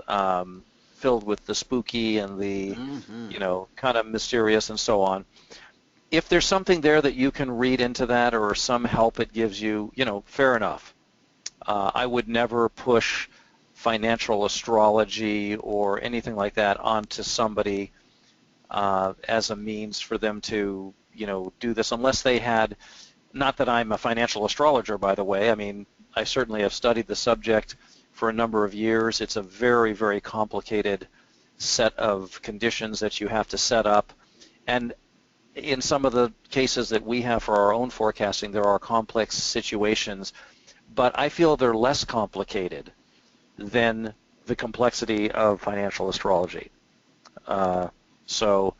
filled with the spooky and the, kind of mysterious and so on. If there's something there that you can read into that or some help it gives you, fair enough. I would never push financial astrology or anything like that onto somebody as a means for them to, do this unless they had, not that I'm a financial astrologer, by the way. I mean, I certainly have studied the subject for a number of years. It's a very, very complicated set of conditions that you have to set up. And in some of the cases that we have for our own forecasting, there are complex situations, but I feel they're less complicated than the complexity of financial astrology. So,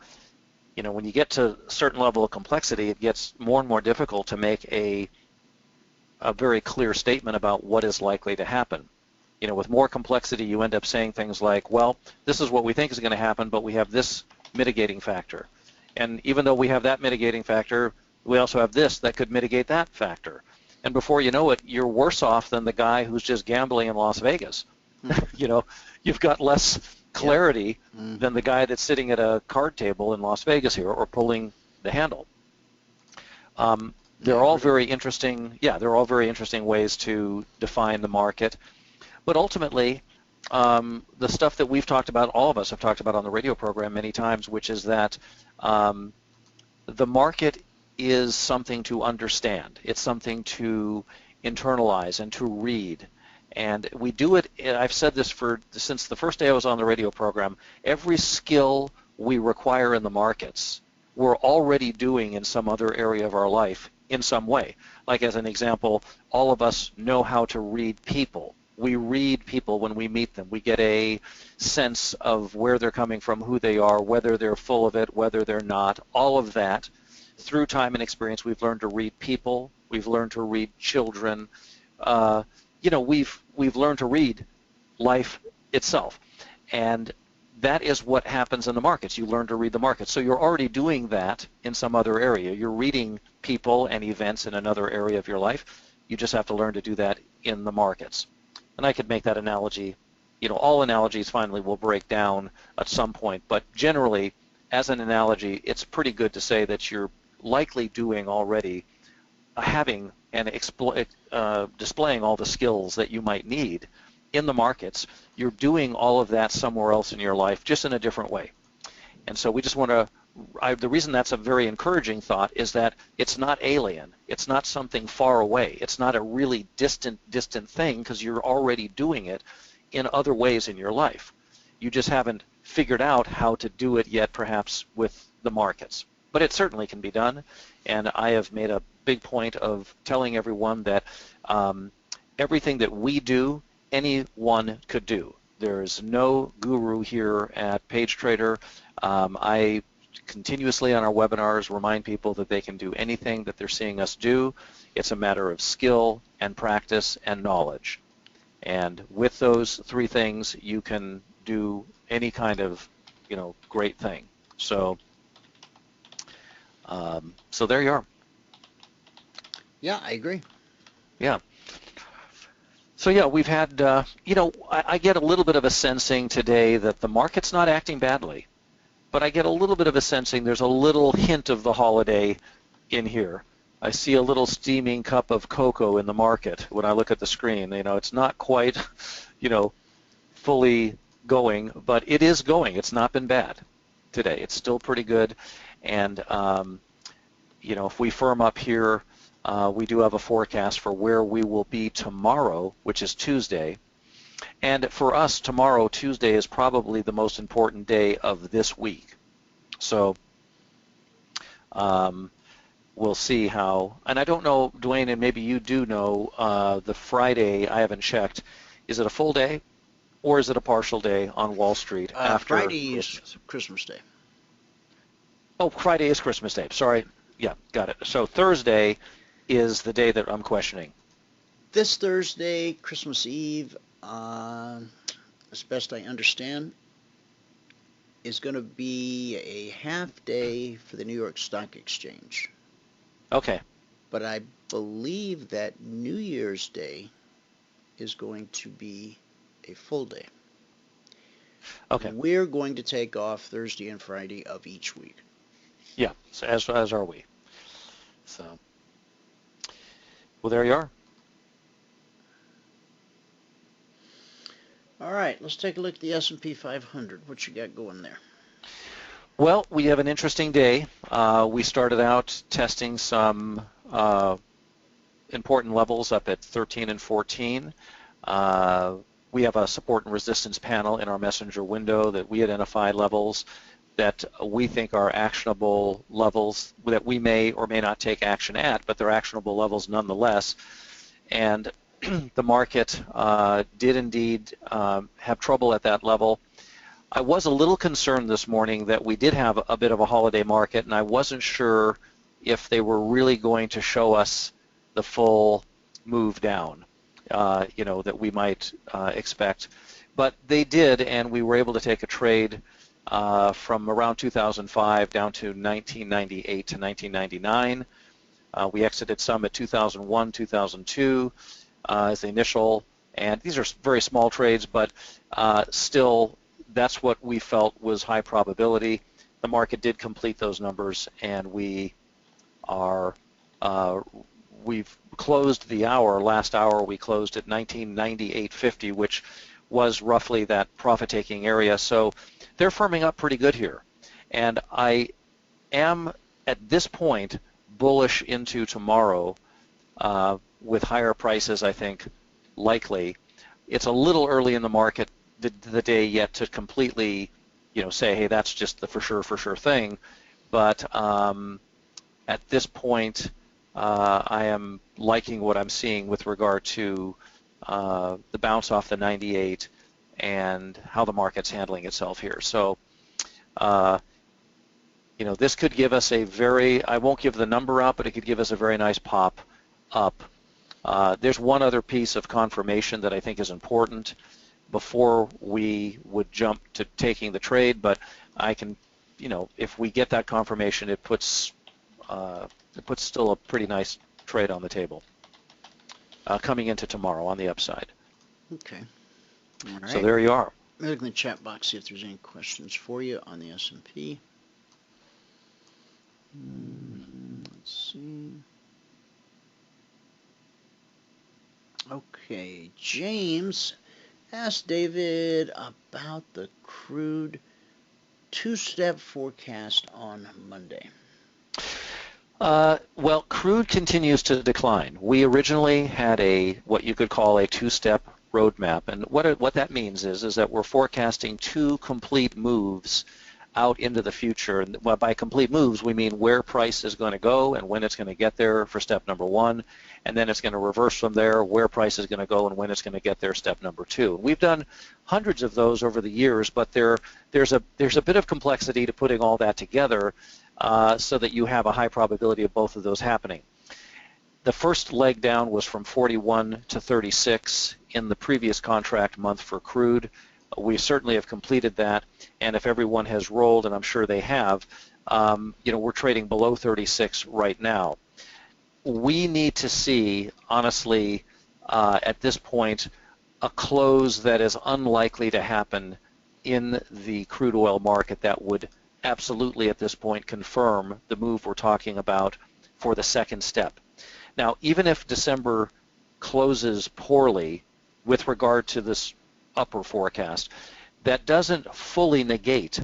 when you get to a certain level of complexity, it gets more and more difficult to make a very clear statement about what is likely to happen. With more complexity, you end up saying things like, well, this is what we think is going to happen, but we have this mitigating factor. And even though we have that mitigating factor, we also have this that could mitigate that factor. and before you know it, you're worse off than the guy who's just gambling in Las Vegas. You know, you've got less clarity than the guy that's sitting at a card table in Las Vegas here or pulling the handle. They're all very interesting. Yeah, they're all very interesting ways to define the market. But ultimately, the stuff that we've talked about, all of us have talked about on the radio program many times, which is that the market is something to understand. It's something to internalize and to read. And we do it, I've said this since the first day I was on the radio program, every skill we require in the markets, we're already doing in some other area of our life in some way. Like as an example, all of us know how to read people. We read people when we meet them. We get a sense of where they're coming from, who they are, whether they're full of it, whether they're not, all of that. Through time and experience, we've learned to read people. We've learned to read children. You know, we've learned to read life itself. And that is what happens in the markets. You learn to read the markets. So you're already doing that in some other area. You're reading people and events in another area of your life. You just have to learn to do that in the markets. And I could make that analogy. You know, all analogies finally will break down at some point. But generally, as an analogy, it's pretty good to say that you're likely doing already, having and displaying all the skills that you might need in the markets. You're doing all of that somewhere else in your life, just in a different way. And so we just want to, the reason that's a very encouraging thought is that it's not alien. It's not something far away. It's not a really distant thing because you're already doing it in other ways in your life. You just haven't figured out how to do it yet, perhaps with the markets. But it certainly can be done, and I have made a big point of telling everyone that everything that we do, anyone could do. There's no guru here at PageTrader. I continuously on our webinars remind people that they can do anything that they're seeing us do. It's a matter of skill and practice and knowledge. And with those three things, you can do any kind of, you know, great thing. So, so there you are. Yeah, I agree. Yeah. So yeah, we've had, you know, I get a little bit of a sensing today that the market's not acting badly, but I get a little bit of a sensing there's a little hint of the holiday in here. I see a little steaming cup of cocoa in the market when I look at the screen. You know, it's not quite, you know, fully going, but it is going. It's not been bad today. It's still pretty good. And, you know, if we firm up here, we do have a forecast for where we will be tomorrow, which is Tuesday. And for us, tomorrow, Tuesday, is probably the most important day of this week. So we'll see how. And I don't know, Dwayne, and maybe you do know, the Friday, I haven't checked. Is it a full day or is it a partial day on Wall Street after Friday is Christmas Day. Oh, Friday is Christmas Day. Sorry. Yeah, got it. So Thursday is the day that I'm questioning. This Thursday, Christmas Eve, as best I understand, is going to be a half day for the New York Stock Exchange. Okay. But I believe that New Year's Day is going to be a full day. Okay. We're going to take off Thursday and Friday of each week. Yeah, so as are we. So, well, there you are. All right, let's take a look at the S&P 500. What you got going there? Well, we have an interesting day. We started out testing some important levels up at 13 and 14. We have a support and resistance panel in our messenger window that we identify levels that we think are actionable levels that we may or may not take action at, but they're actionable levels nonetheless. And the market did indeed have trouble at that level. I was a little concerned this morning that we did have a bit of a holiday market, and I wasn't sure if they were really going to show us the full move down, you know, that we might expect. But they did, and we were able to take a trade from around 2005 down to 1998 to 1999. We exited some at 2001, 2002 as the initial, and these are very small trades, but still that's what we felt was high probability. The market did complete those numbers, and we've closed the last hour we closed at 1998.50, which was roughly that profit-taking area. So they're firming up pretty good here. And I am, at this point, bullish into tomorrow with higher prices, I think, likely. It's a little early in the market, the day yet, to completely, say, hey, that's just the for sure thing. But at this point, I am liking what I'm seeing with regard to the bounce off the 98 and how the market's handling itself here. So, this could give us I won't give the number out, but it could give us a very nice pop up. There's one other piece of confirmation that I think is important before we would jump to taking the trade, but I can, if we get that confirmation, it puts still a pretty nice trade on the table coming into tomorrow on the upside. Okay. All right. So there you are. Look in the chat box, see if there's any questions for you on the S&P. Let's see. Okay, James asked David about the crude two-step forecast on Monday. Well, crude continues to decline. We originally had what you could call a two-step roadmap, and what that means is that we're forecasting two complete moves out into the future. And by complete moves, we mean where price is going to go and when it's going to get there for step number one, and then it's going to reverse from there, where price is going to go and when it's going to get there, step number two. We've done hundreds of those over the years, but there's a bit of complexity to putting all that together so that you have a high probability of both of those happening. The first leg down was from 41 to 36 in the previous contract month for crude. We certainly have completed that, and if everyone has rolled, and I'm sure they have, we're trading below 36 right now. We need to see, honestly, at this point, a close that is unlikely to happen in the crude oil market that would absolutely, at this point, confirm the move we're talking about for the second step. Now, even if December closes poorly with regard to this upper forecast, that doesn't fully negate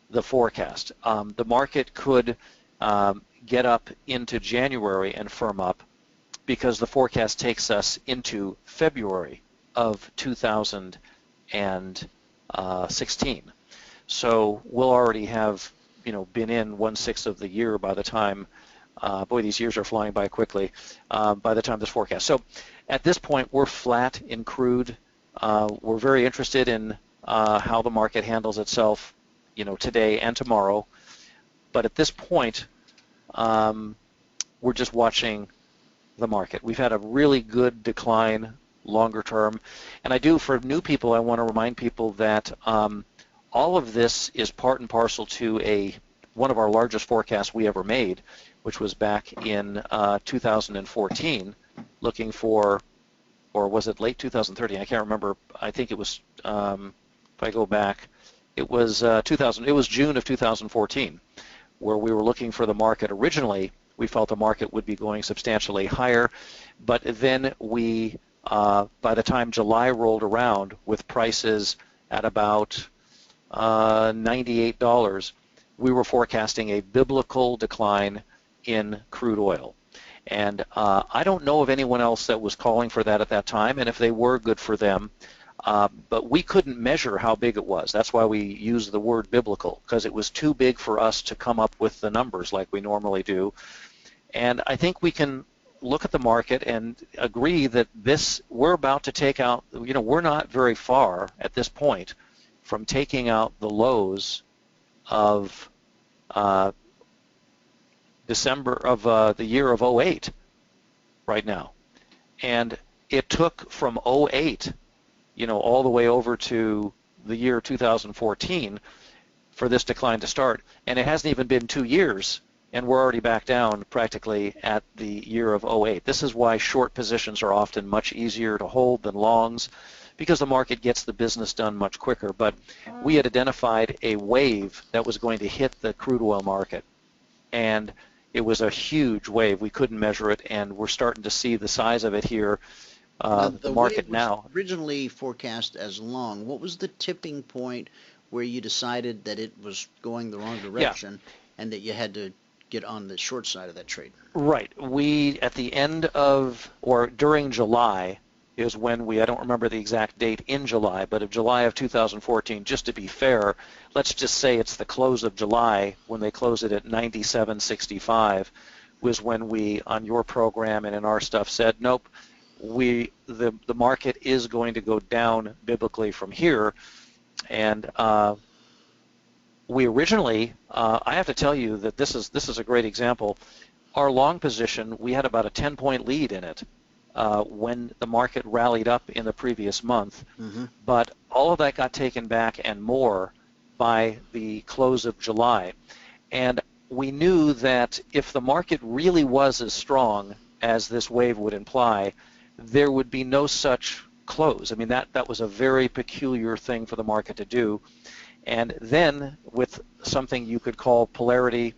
the forecast. The market could get up into January and firm up because the forecast takes us into February of 2016. So we'll already have, been in 1/6 of the year by the time, boy, these years are flying by quickly, by the time this forecast. So at this point, we're flat in crude. We're very interested in how the market handles itself, today and tomorrow. But at this point, we're just watching the market. We've had a really good decline longer term. And for new people, I want to remind people that all of this is part and parcel to one of our largest forecasts we ever made, which was back in 2014, looking for, or was it late 2013? I can't remember. I think it was, if I go back, it was June of 2014, where we were looking for the market. Originally, we felt the market would be going substantially higher, but then by the time July rolled around with prices at about $98, we were forecasting a biblical decline in crude oil. And I don't know of anyone else that was calling for that at that time, and if they were, good for them. But we couldn't measure how big it was. That's why we use the word biblical, because it was too big for us to come up with the numbers like we normally do. And I think we can look at the market and agree that we're about to take out, we're not very far at this point from taking out the lows of December of the year of 08 right now. And it took from 08, all the way over to the year 2014 for this decline to start. And it hasn't even been 2 years and we're already back down practically at the year of '08. This is why short positions are often much easier to hold than longs, because the market gets the business done much quicker. But we had identified a wave that was going to hit the crude oil market, and it was a huge wave. We couldn't measure it, and we're starting to see the size of it here. The market wave was now. Originally forecast as long. What was the tipping point where you decided that it was going the wrong direction and that you had to get on the short side of that trade? Right. We, at the end of, or during July, is when I don't remember the exact date in July, but of July of 2014, just to be fair, let's just say it's the close of July, when they close it at 97.65, was when we, on your program and in our stuff, said, nope, the market is going to go down biblically from here. And we originally, I have to tell you that this is a great example. Our long position, we had about a 10-point lead in it when the market rallied up in the previous month. Mm-hmm. But all of that got taken back and more by the close of July. And we knew that if the market really was as strong as this wave would imply, there would be no such close. I mean, that was a very peculiar thing for the market to do. And then with something you could call polarity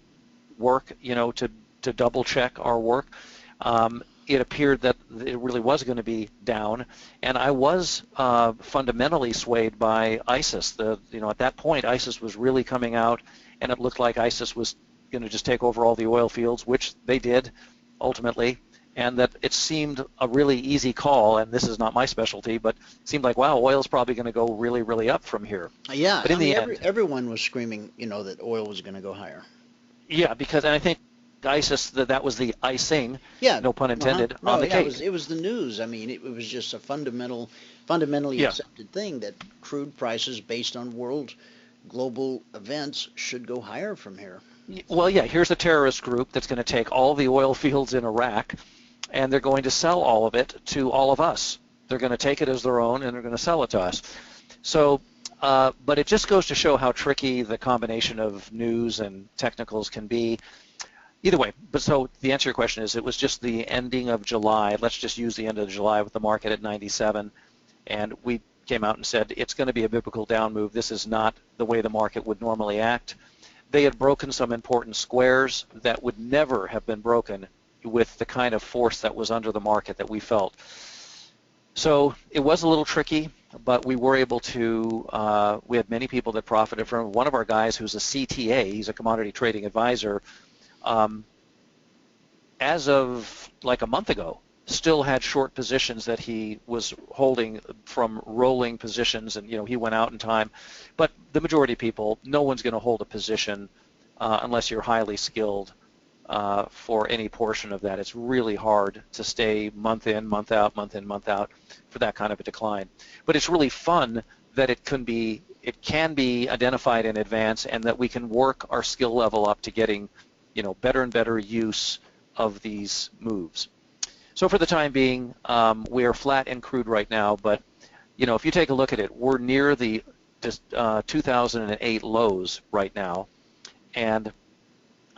work, to double check our work, it appeared that it really was going to be down. And I was fundamentally swayed by ISIS. At that point, ISIS was really coming out, and it looked like ISIS was going to just take over all the oil fields, which they did ultimately. And that it seemed a really easy call, and this is not my specialty, but it seemed like, wow, oil's probably going to go really, really up from here. Yeah, but in the end, everyone was screaming, that oil was going to go higher. Yeah, because and I think ISIS, that was the icing, no pun intended, on the cake. It was the news. I mean, it was just a fundamentally accepted thing that crude prices based on global events should go higher from here. Well, yeah, here's a terrorist group that's going to take all the oil fields in Iraq, and they're going to sell all of it to all of us. They're going to take it as their own, and they're going to sell it to us. So, but it just goes to show how tricky the combination of news and technicals can be. Either way, but so the answer to your question is it was just the ending of July. Let's just use the end of July with the market at 97, and we came out and said it's going to be a biblical down move. This is not the way the market would normally act. They had broken some important squares that would never have been broken with the kind of force that was under the market that we felt. So it was a little tricky, but we were able to, we had many people that profited from it. One of our guys who's a CTA, he's a commodity trading advisor, as of like a month ago, still had short positions that he was holding from rolling positions, and he went out in time. But the majority of people, no one's going to hold a position unless you're highly skilled for any portion of that. It's really hard to stay month in, month out, month in, month out for that kind of a decline. But it's really fun that it can be identified in advance, and that we can work our skill level up to getting better and better use of these moves. So for the time being, we are flat in crude right now, but if you take a look at it, we're near the 2008 lows right now, and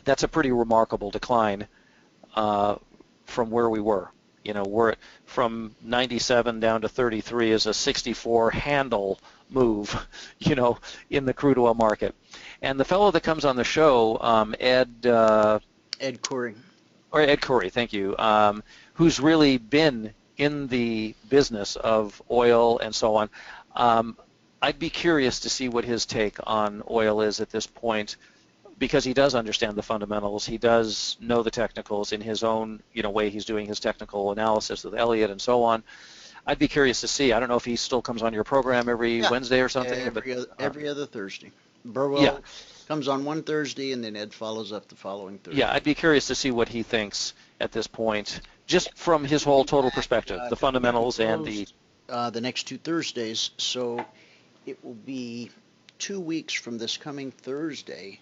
that's a pretty remarkable decline from where we were. We're from 97 down to 33 is a 64 handle move, in the crude oil market. And the fellow that comes on the show, Ed Corey. Or Ed Corey, thank you, who's really been in the business of oil and so on. I'd be curious to see what his take on oil is at this point, because he does understand the fundamentals. He does know the technicals in his own way. He's doing his technical analysis with Elliott and so on. I'd be curious to see. I don't know if he still comes on your program every Wednesday or something. Every other Thursday. Burwell comes on one Thursday, and then Ed follows up the following Thursday. Yeah, I'd be curious to see what he thinks at this point, just from his whole total perspective, the fundamentals and the next two Thursdays. So it will be 2 weeks from this coming Thursday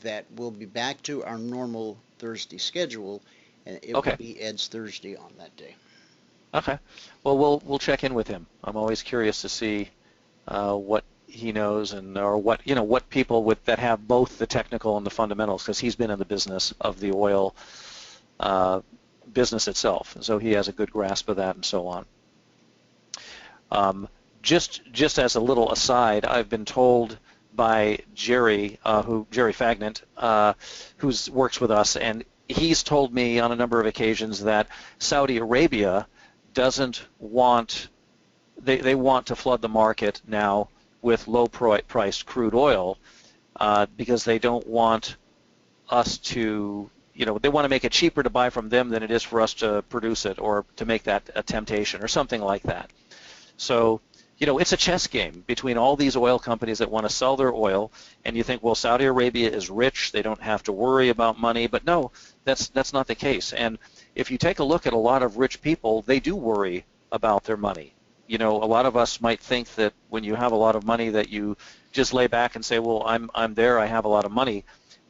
that we'll be back to our normal Thursday schedule, and it will be Ed's Thursday on that day. Okay. Well, we'll check in with him. I'm always curious to see what he knows, and or what people that have both the technical and the fundamentals, because he's been in the business of the oil business itself, so he has a good grasp of that and so on. Just as a little aside, I've been told by Jerry Fagnant, who works with us, and he's told me on a number of occasions that Saudi Arabia doesn't want, they want to flood the market now with low-priced crude oil because they don't want us to, they want to make it cheaper to buy from them than it is for us to produce it, or to make that a temptation or something like that. So, it's a chess game between all these oil companies that want to sell their oil, and you think, well, Saudi Arabia is rich, they don't have to worry about money, but no, that's not the case. And if you take a look at a lot of rich people, they do worry about their money. A lot of us might think that when you have a lot of money that you just lay back and say, well, I'm there, I have a lot of money.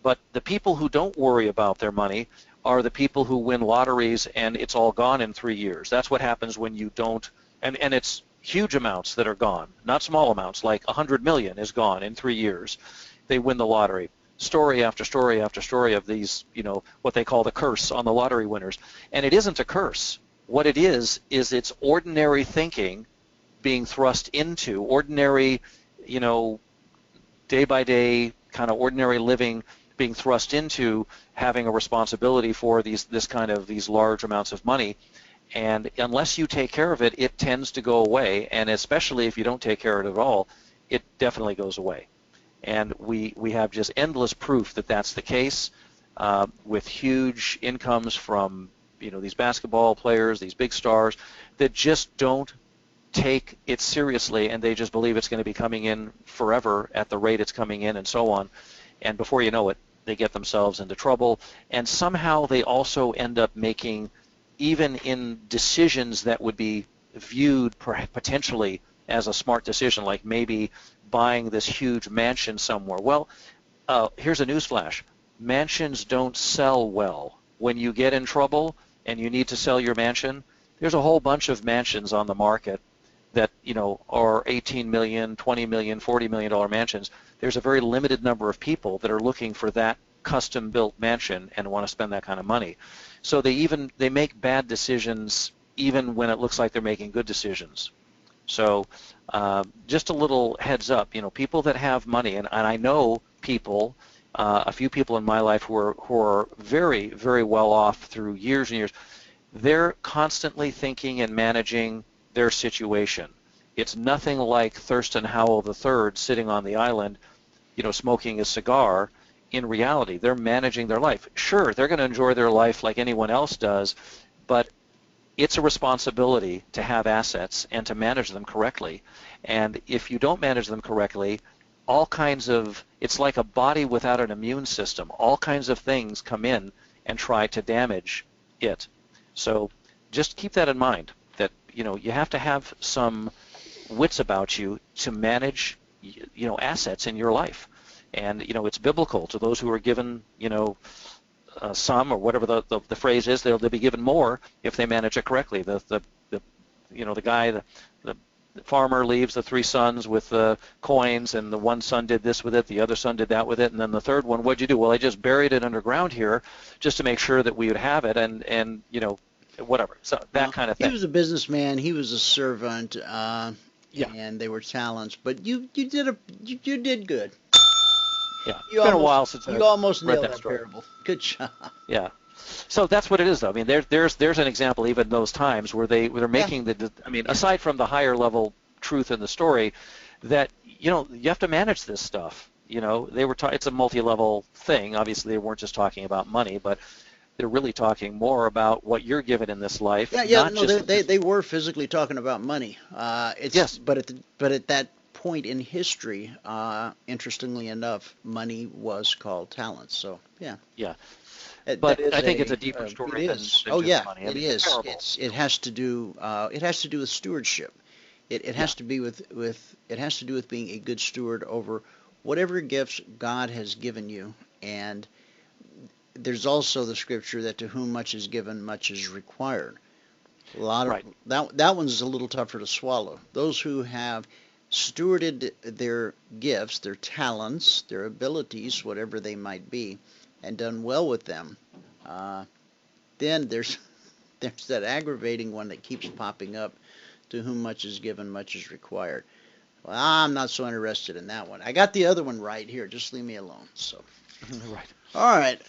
But the people who don't worry about their money are the people who win lotteries and it's all gone in 3 years. That's what happens when you don't, and it's huge amounts that are gone, not small amounts, like 100 million is gone in 3 years. They win the lottery. Story after story after story of these, what they call the curse on the lottery winners. And it isn't a curse. What it is it's ordinary thinking being thrust into, ordinary, day by day kind of ordinary living being thrust into having a responsibility for these large amounts of money. And unless you take care of it, it tends to go away, and especially if you don't take care of it at all, it definitely goes away. And we have just endless proof that that's the case, with huge incomes from these basketball players, these big stars that just don't take it seriously, and they just believe it's going to be coming in forever at the rate it's coming in and so on. And before you know it, they get themselves into trouble, and somehow they also end up making, even in decisions that would be viewed potentially as a smart decision, like maybe buying this huge mansion somewhere. Well, here's a newsflash. Mansions don't sell well. When you get in trouble and you need to sell your mansion, there's a whole bunch of mansions on the market that are $18 million, $20 million, $40 million mansions. There's a very limited number of people that are looking for that custom-built mansion and want to spend that kind of money. So they make bad decisions even when it looks like they're making good decisions. So just a little heads up, people that have money, and I know people, a few people in my life who are very, very well off through years and years, they're constantly thinking and managing their situation. It's nothing like Thurston Howell III sitting on the island, smoking a cigar. In reality, they're managing their life. Sure, they're going to enjoy their life like anyone else does, but it's a responsibility to have assets and to manage them correctly. And if you don't manage them correctly, it's like a body without an immune system. All kinds of things come in and try to damage it. So just keep that in mind, that you have to have some wits about you to manage assets in your life. And it's biblical. To those who are given some, or whatever the phrase is, they'll be given more if they manage it correctly. The farmer leaves the 3 sons with the coins, and the one son did this with it, the other son did that with it, and then the third one, what'd you do? Well, I just buried it underground here just to make sure that we would have it, and whatever. So that kind of thing. He was a businessman. He was a servant. Yeah. And they were challenged, but you did good. Yeah, it's been a while since you almost read nailed that story. parable. Good job. Yeah, so that's what it is, though. I mean, there's an example even those times where they're making aside from the higher level truth in the story, that you have to manage this stuff. They were it's a multi-level thing. Obviously, they weren't just talking about money, but they're really talking more about what you're given in this life. They were physically talking about money. Yes, but at that point in history, interestingly enough, money was called talent. So yeah. But I think it's a deeper story than just money. It is. It has to do with stewardship. It has to be it has to do with being a good steward over whatever gifts God has given you. And there's also the scripture that to whom much is given, much is required. That one's a little tougher to swallow. Those who have stewarded their gifts, their talents, their abilities, whatever they might be, and done well with them, then there's that aggravating one that keeps popping up: to whom much is given, much is required. Well, I'm not so interested in that one. I got the other one right here. Just leave me alone. So, Right. all right.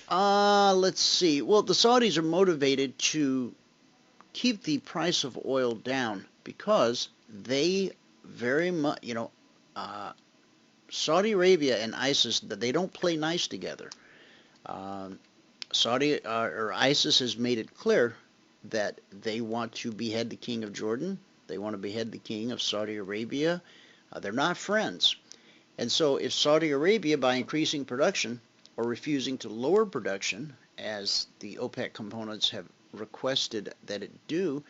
Let's see. Well, the Saudis are motivated to keep the price of oil down because they very much, Saudi Arabia and ISIS, they don't play nice together. ISIS has made it clear that they want to behead the king of Jordan. They want to behead the king of Saudi Arabia. They're not friends. And so if Saudi Arabia, by increasing production or refusing to lower production, as the OPEC components have requested that it do,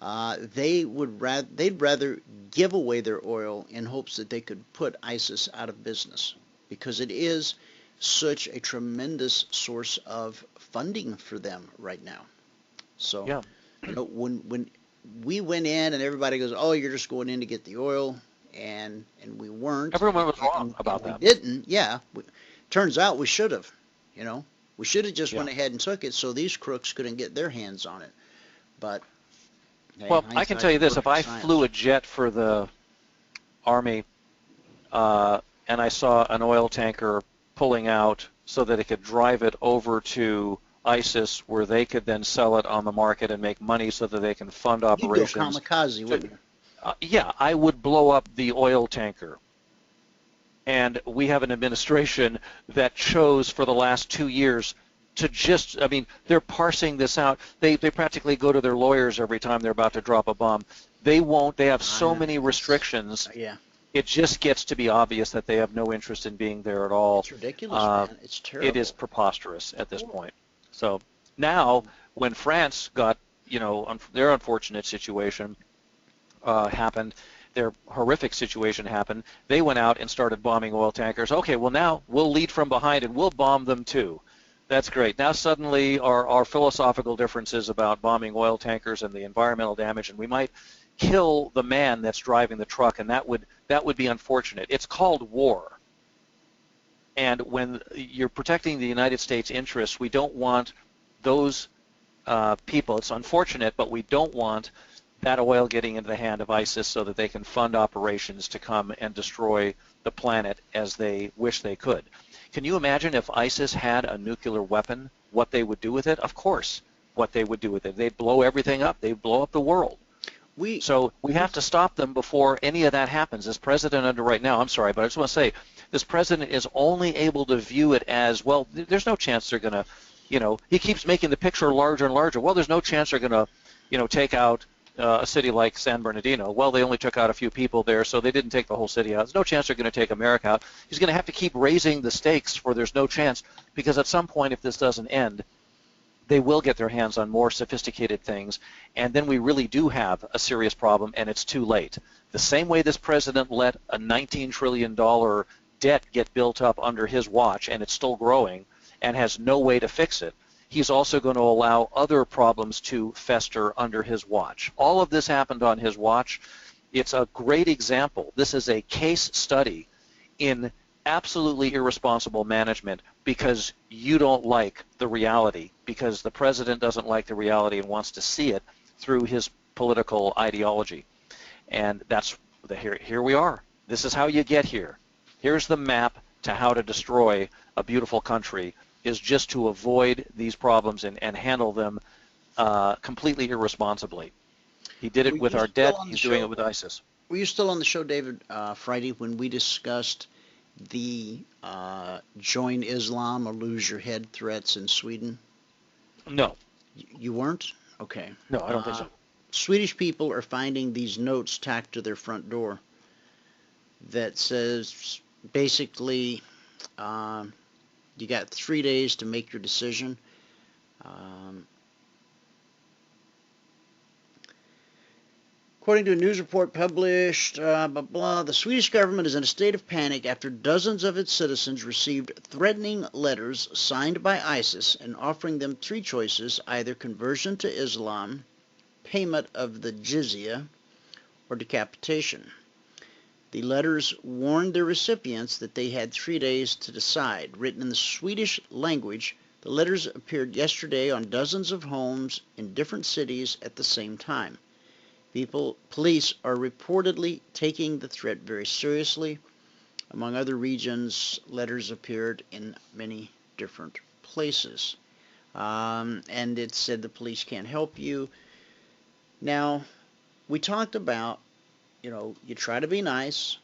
they'd rather give away their oil in hopes that they could put ISIS out of business, because it is such a tremendous source of funding for them right now. So, Yeah. When we went in and everybody goes, "Oh, you're just going in to get the oil," and we weren't. Everyone was wrong about we that. didn't. Yeah. Turns out we should have. We should have just Yeah. went ahead and took it so these crooks couldn't get their hands on it. But hey, Well, I can tell you this: if I flew a jet for the Army and I saw an oil tanker pulling out so that it could drive it over to ISIS, where they could then sell it on the market and make money so that they can fund operations. You'd go kamikaze, wouldn't you? Yeah, I would blow up the oil tanker. And we have an administration that chose for the last 2 years to just, they're parsing this out. They practically go to their lawyers every time they're about to drop a bomb. They have so many restrictions. Yeah. It just gets to be obvious that they have no interest in being there at all. It's ridiculous, man. It's terrible. It is preposterous at this point. So now, when France got, their unfortunate situation happened, their horrific situation happened, they went out and started bombing oil tankers. Okay, well now we'll lead from behind and we'll bomb them too. That's great. Now suddenly our philosophical differences about bombing oil tankers and the environmental damage, and we might kill the man that's driving the truck, and that would be unfortunate. It's called war. And when you're protecting the United States interests, we don't want those people. It's unfortunate, but we don't want that oil getting into the hand of ISIS so that they can fund operations to come and destroy the planet as they wish they could. Can you imagine if ISIS had a nuclear weapon, what they would do with it? Of course, what they would do with it. They'd blow everything up. They'd blow up the world. So we have to stop them before any of that happens. This president under right now, I'm sorry, but I just want to say, this president is only able to view it as, well, there's no chance they're going to, he keeps making the picture larger and larger. Well, there's no chance they're going to, take out a city like San Bernardino. Well, they only took out a few people there, so they didn't take the whole city out. There's no chance they're going to take America out. He's going to have to keep raising the stakes for there's no chance, because at some point, if this doesn't end, they will get their hands on more sophisticated things, and then we really do have a serious problem, and it's too late. The same way this president let a $19 trillion debt get built up under his watch, and it's still growing, and has no way to fix it, he's also going to allow other problems to fester under his watch. All of this happened on his watch. It's a great example. This is a case study in absolutely irresponsible management, because you don't like the reality, because the president doesn't like the reality and wants to see it through his political ideology. And that's here we are. This is how you get here. Here's the map to how to destroy a beautiful country, is just to avoid these problems and handle them completely irresponsibly. He did it with our debt. He's doing it with ISIS. Were you still on the show, David, Friday, when we discussed the join Islam or lose your head threats in Sweden? No. You weren't? Okay. No, I don't think so. Swedish people are finding these notes tacked to their front door that says basically you got 3 days to make your decision. According to a news report published, the Swedish government is in a state of panic after dozens of its citizens received threatening letters signed by ISIS and offering them three choices: either conversion to Islam, payment of the jizya, or decapitation. The letters warned their recipients that they had 3 days to decide. Written in the Swedish language, the letters appeared yesterday on dozens of homes in different cities at the same time. Police are reportedly taking the threat very seriously. Among other regions, letters appeared in many different places. And it said the police can't help you. Now, we talked about, you try to be nice.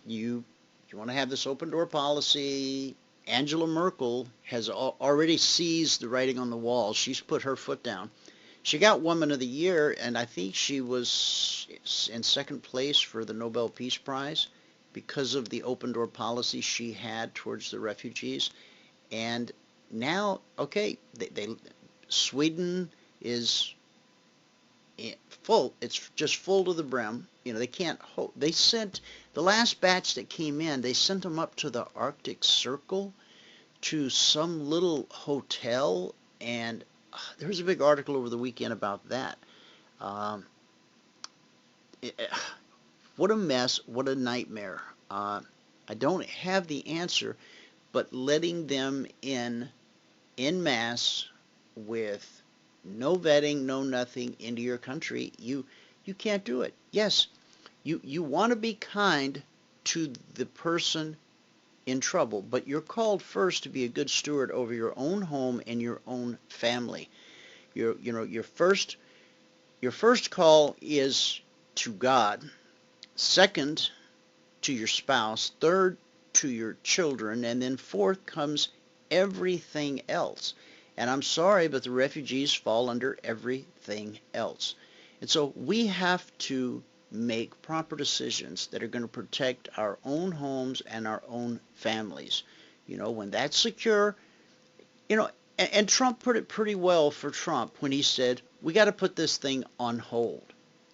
You want to have this open door policy. Angela Merkel has already seized the writing on the wall. She's put her foot down. She got Woman of the Year, and I think she was in second place for the Nobel Peace Prize because of the open door policy she had towards the refugees. And now, okay, Sweden is full. It's just full to the brim. They can't hold. They sent the last batch that came in. They sent them up to the Arctic Circle, to some little hotel, and there was a big article over the weekend about that. What a mess! What a nightmare! I don't have the answer, but letting them in masse with no vetting, no nothing into your country, you can't do it. Yes, you want to be kind to the person in trouble, but you're called first to be a good steward over your own home and your own family. Your first call is to God, second to your spouse, third to your children, and then fourth comes everything else. And I'm sorry, but the refugees fall under everything else. And so we have to make proper decisions that are going to protect our own homes and our own families. When that's secure, and Trump put it pretty well for Trump when he said, we got to put this thing on hold.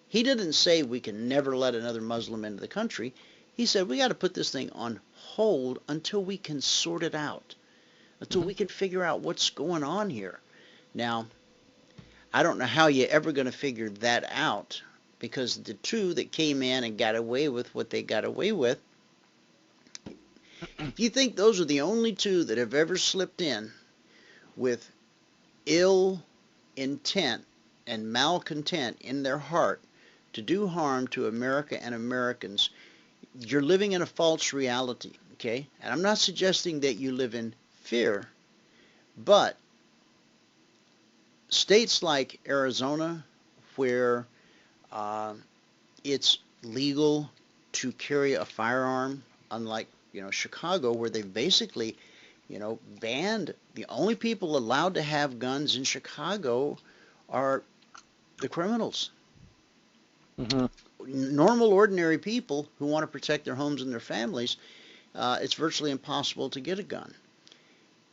He didn't say we can never let another Muslim into the country. He said we got to put this thing on hold until we can sort it out, until we can figure out what's going on here. Now, I don't know how you're ever going to figure that out, because the two that came in and got away with what they got away with, if you think those are the only two that have ever slipped in with ill intent and malcontent in their heart to do harm to America and Americans, you're living in a false reality, okay? And I'm not suggesting that you live in fear, but states like Arizona, where it's legal to carry a firearm, unlike Chicago, where they basically banned, the only people allowed to have guns in Chicago are the criminals. Mm-hmm. Normal, ordinary people who want to protect their homes and their families, it's virtually impossible to get a gun.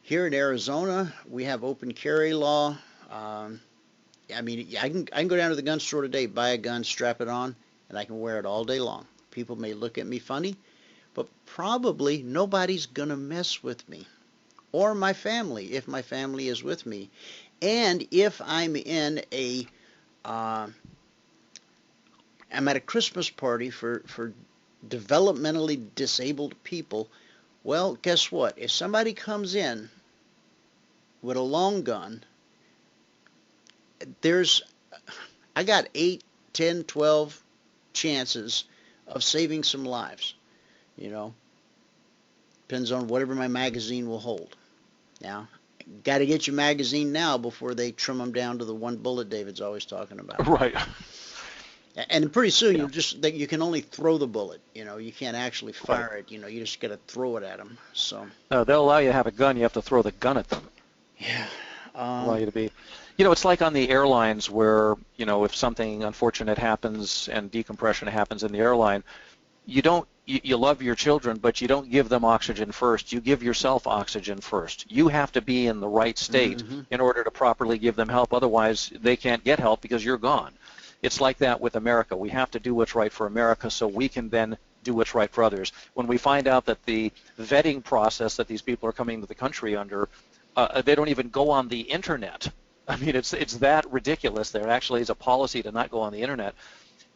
Here in Arizona, we have open carry law. I can go down to the gun store today, buy a gun, strap it on, and I can wear it all day long. People may look at me funny, but probably nobody's going to mess with me or my family if my family is with me. And if I'm in I'm at a Christmas party for developmentally disabled people, well, guess what? If somebody comes in with a long gun, I got 8, 10, 12 chances of saving some lives. Depends on whatever my magazine will hold. Now, got to get your magazine now before they trim them down to the one bullet David's always talking about. Right. And pretty soon you can only throw the bullet. You can't actually fire it. You just got to throw it at them. So they'll allow you to have a gun. You have to throw the gun at them. Yeah. Allow you to be. It's like on the airlines where if something unfortunate happens and decompression happens in the airline, you love your children, but you don't give them oxygen first. You give yourself oxygen first. You have to be in the right state in order to properly give them help. Otherwise, they can't get help because you're gone. It's like that with America. We have to do what's right for America so we can then do what's right for others. When we find out that the vetting process that these people are coming to the country under, they don't even go on the Internet. I mean, it's that ridiculous. There actually is a policy to not go on the Internet.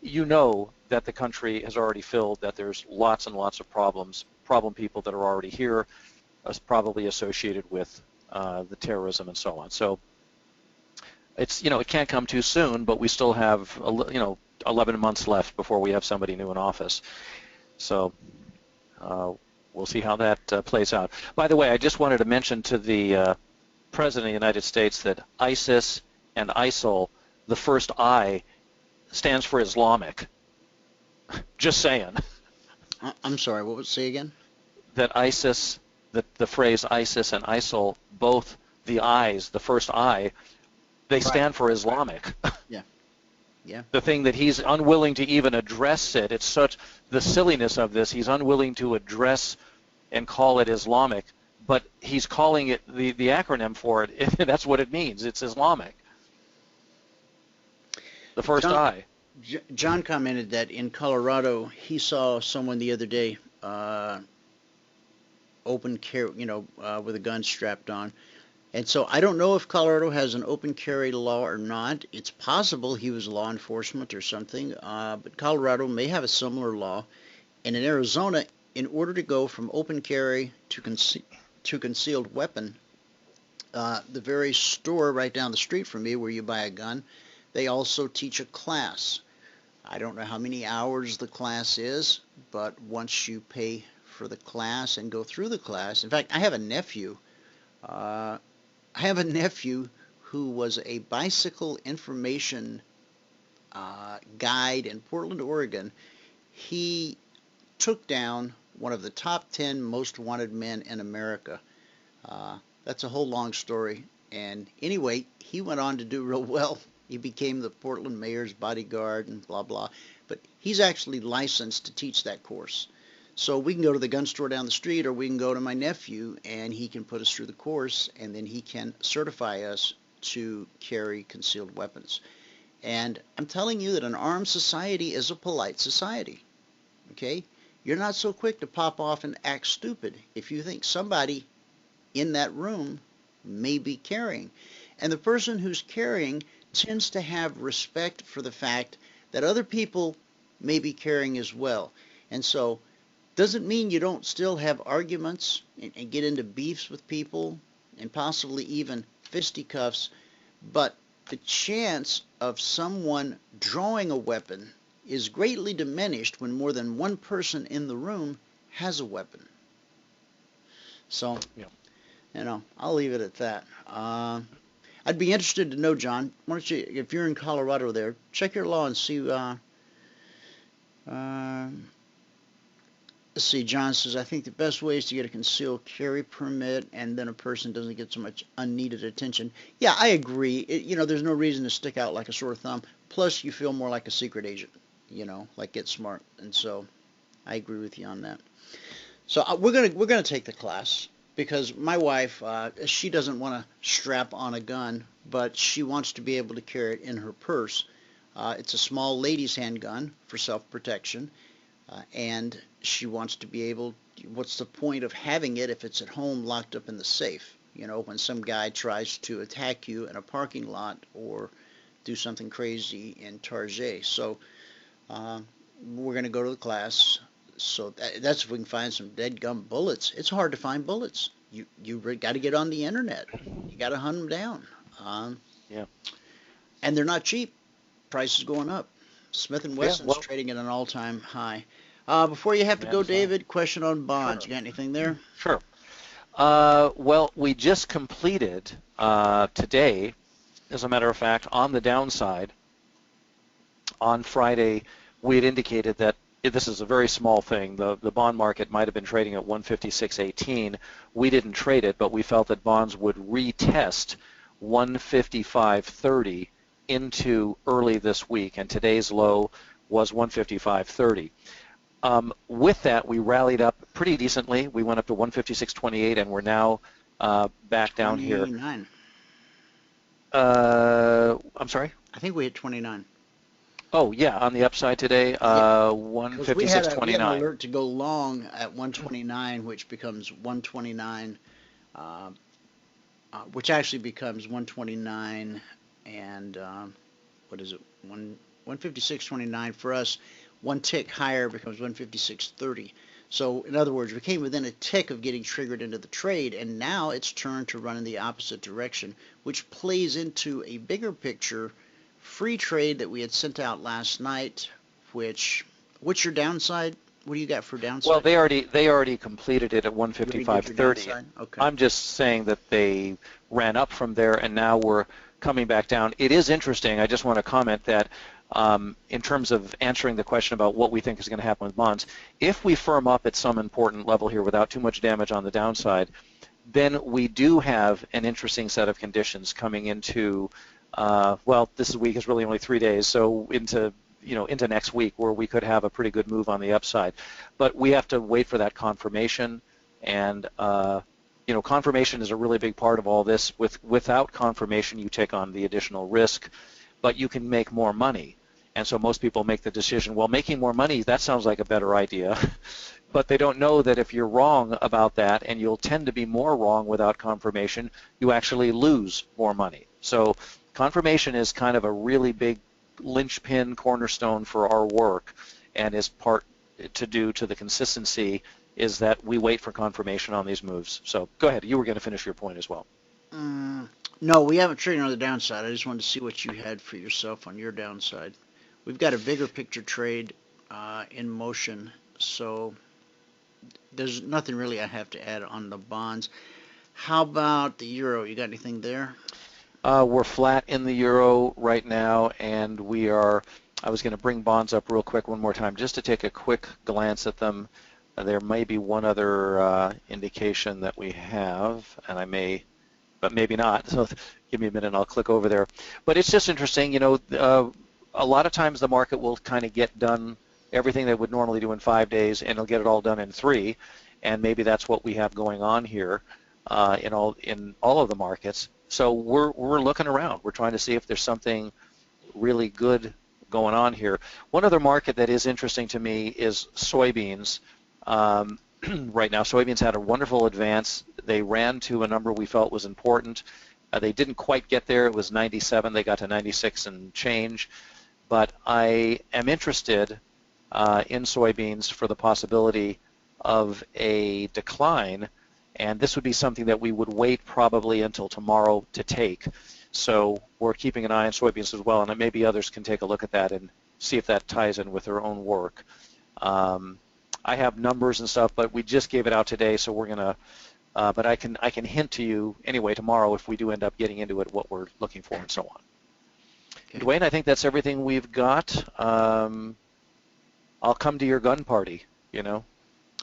you know that the country has already filled, that there's lots and lots of problem people that are already here, probably associated with the terrorism and so on. So it's, it can't come too soon, but we still have, 11 months left before we have somebody new in office. So we'll see how that plays out. By the way, I just wanted to mention to the President of the United States that ISIS and ISIL, the first I, stands for Islamic. Just saying. I'm sorry, what was it, say again? That ISIS, the phrase ISIS and ISIL, both the I's, the first I, they stand for Islamic. Yeah. Yeah. The thing that he's unwilling to even address it, it's such the silliness of this, he's unwilling to address and call it Islamic, but he's calling it the acronym for it. That's what it means. It's Islamic. The first I. John commented that in Colorado he saw someone the other day open carry, with a gun strapped on. And so I don't know if Colorado has an open carry law or not. It's possible he was law enforcement or something, but Colorado may have a similar law. And in Arizona, in order to go from open carry to concealed weapon, the very store right down the street from me where you buy a gun, they also teach a class. I don't know how many hours the class is, but once you pay for the class and go through the class, in fact, I have a nephew who was a bicycle information guide in Portland, Oregon. He took down one of the top 10 most wanted men in America. That's a whole long story. And anyway, he went on to do real well. He became the Portland mayor's bodyguard and blah, blah. But he's actually licensed to teach that course. So we can go to the gun store down the street, or we can go to my nephew, and he can put us through the course, and then he can certify us to carry concealed weapons. And I'm telling you that an armed society is a polite society. Okay? You're not so quick to pop off and act stupid if you think somebody in that room may be carrying. And the person who's carrying tends to have respect for the fact that other people may be carrying as well. And so doesn't mean you don't still have arguments and get into beefs with people and possibly even fisticuffs, but the chance of someone drawing a weapon is greatly diminished when more than one person in the room has a weapon. So, I'll leave it at that. I'd be interested to know, John, why don't you, if you're in Colorado there, check your law and see. Let's see, John says, I think the best way is to get a concealed carry permit, and then a person doesn't get so much unneeded attention. Yeah, I agree. There's no reason to stick out like a sore thumb. Plus, you feel more like a secret agent, like Get Smart. And so I agree with you on that. So we're gonna take the class because my wife, she doesn't want to strap on a gun, but she wants to be able to carry it in her purse. It's a small lady's handgun for self-protection. And she wants to be able, what's the point of having it if it's at home locked up in the safe? When some guy tries to attack you in a parking lot or do something crazy in Target. So we're going to go to the class. So that's if we can find some dead gum bullets. It's hard to find bullets. You got to get on the internet. You got to hunt them down. Yeah. And they're not cheap. Price is going up. Smith & Wesson's trading at an all-time high. Before you have to go, David, question on bonds. Sure. You got anything there? Sure. Well, we just completed today, as a matter of fact, on the downside. On Friday, we had indicated that this is a very small thing. The bond market might have been trading at 156.18. We didn't trade it, but we felt that bonds would retest 155.30 into early this week, and today's low was 155.30. With that, we rallied up pretty decently. We went up to 156.28, and we're now back down here. 29. I'm sorry? I think we hit 29. Oh, yeah, on the upside today, 156.29. We had an alert to go long at 129, which becomes 129, which actually becomes 129 and, what is it, 156.29 for us. One tick higher becomes 156.30. So in other words, we came within a tick of getting triggered into the trade, and now it's turned to run in the opposite direction, which plays into a bigger picture free trade that we had sent out last night. What's your downside? What do you got for downside? Well, they already completed it at 155.30. Okay. I'm just saying that they ran up from there, and now we're coming back down. It is interesting. I just want to comment that in terms of answering the question about what we think is going to happen with bonds, if we firm up at some important level here without too much damage on the downside, then we do have an interesting set of conditions coming into, well, this week is really only 3 days, so into next week, where we could have a pretty good move on the upside. But we have to wait for that confirmation, and confirmation is a really big part of all this. Without confirmation, you take on the additional risk, but you can make more money. And so most people make the decision, well, making more money, that sounds like a better idea. But they don't know that if you're wrong about that, and you'll tend to be more wrong without confirmation, you actually lose more money. So confirmation is kind of a really big linchpin cornerstone for our work, and is part to do to the consistency is that we wait for confirmation on these moves. So go ahead. You were going to finish your point as well. No, we haven't traded on the downside. I just wanted to see what you had for yourself on your downside. We've got a bigger picture trade in motion, so there's nothing really I have to add on the bonds. How about the euro? You got anything there? We're flat in the euro right now, and we are. I was going to bring bonds up real quick one more time just to take a quick glance at them. There may be one other indication that we have, and I may, but maybe not. So give me a minute and I'll click over there. But it's just interesting, a lot of times the market will kind of get done everything they would normally do in 5 days, and it'll get it all done in 3. And maybe that's what we have going on here in all of the markets. So we're looking around. We're trying to see if there's something really good going on here. One other market that is interesting to me is soybeans. Right now, soybeans had a wonderful advance. They ran to a number we felt was important. They didn't quite get there. It was 97. They got to 96 and change. But I am interested in soybeans for the possibility of a decline, and this would be something that we would wait probably until tomorrow to take. So we're keeping an eye on soybeans as well, and maybe others can take a look at that and see if that ties in with their own work. I have numbers and stuff, but we just gave it out today, so we're gonna. But I can hint to you anyway tomorrow if we do end up getting into it, what we're looking for and so on. Okay. Dwayne, I think that's everything we've got. I'll come to your gun party.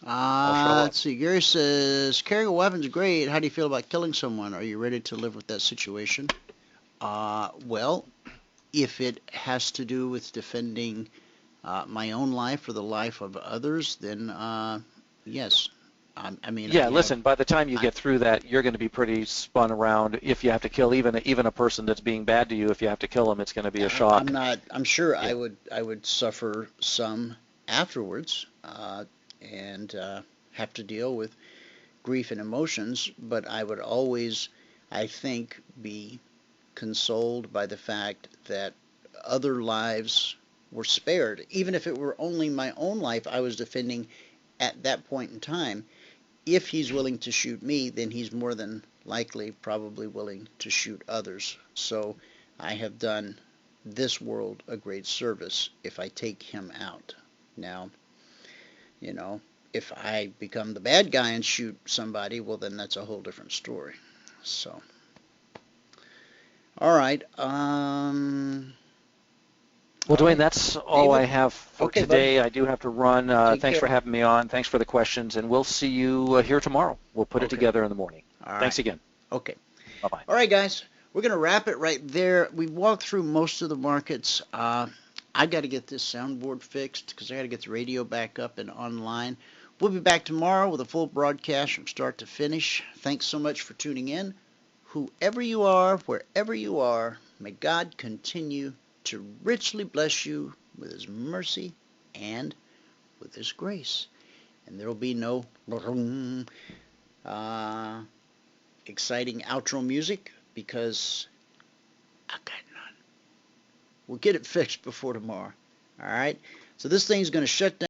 Let's see. Gary says, carrying a weapon's great. How do you feel about killing someone? Are you ready to live with that situation? Well, if it has to do with defending my own life or the life of others, then yes. Yeah, listen, by the time you get through that, you're going to be pretty spun around. If you have to kill even a person that's being bad to you, if you have to kill him, it's going to be a shock. I'm sure yeah. I would suffer some afterwards and have to deal with grief and emotions, but I would always, I think, be consoled by the fact that other lives were spared. Even if it were only my own life I was defending at that point in time, if he's willing to shoot me, then he's more than likely probably willing to shoot others. So I have done this world a great service if I take him out. Now, if I become the bad guy and shoot somebody, well, then that's a whole different story. So, all right. Well, Dwayne, that's all David? I have for today. Buddy. I do have to run. Thanks for having me on. Thanks for the questions, and we'll see you here tomorrow. We'll put it together in the morning. All Thanks again. Okay. Bye-bye. All right, guys. We're going to wrap it right there. We walked through most of the markets. I got to get this soundboard fixed because I got to get the radio back up and online. We'll be back tomorrow with a full broadcast from start to finish. Thanks so much for tuning in. Whoever you are, wherever you are, may God continue to richly bless you with His mercy and with His grace. And there will be no exciting outro music because I got none. We'll get it fixed before tomorrow. All right. So this thing's going to shut down.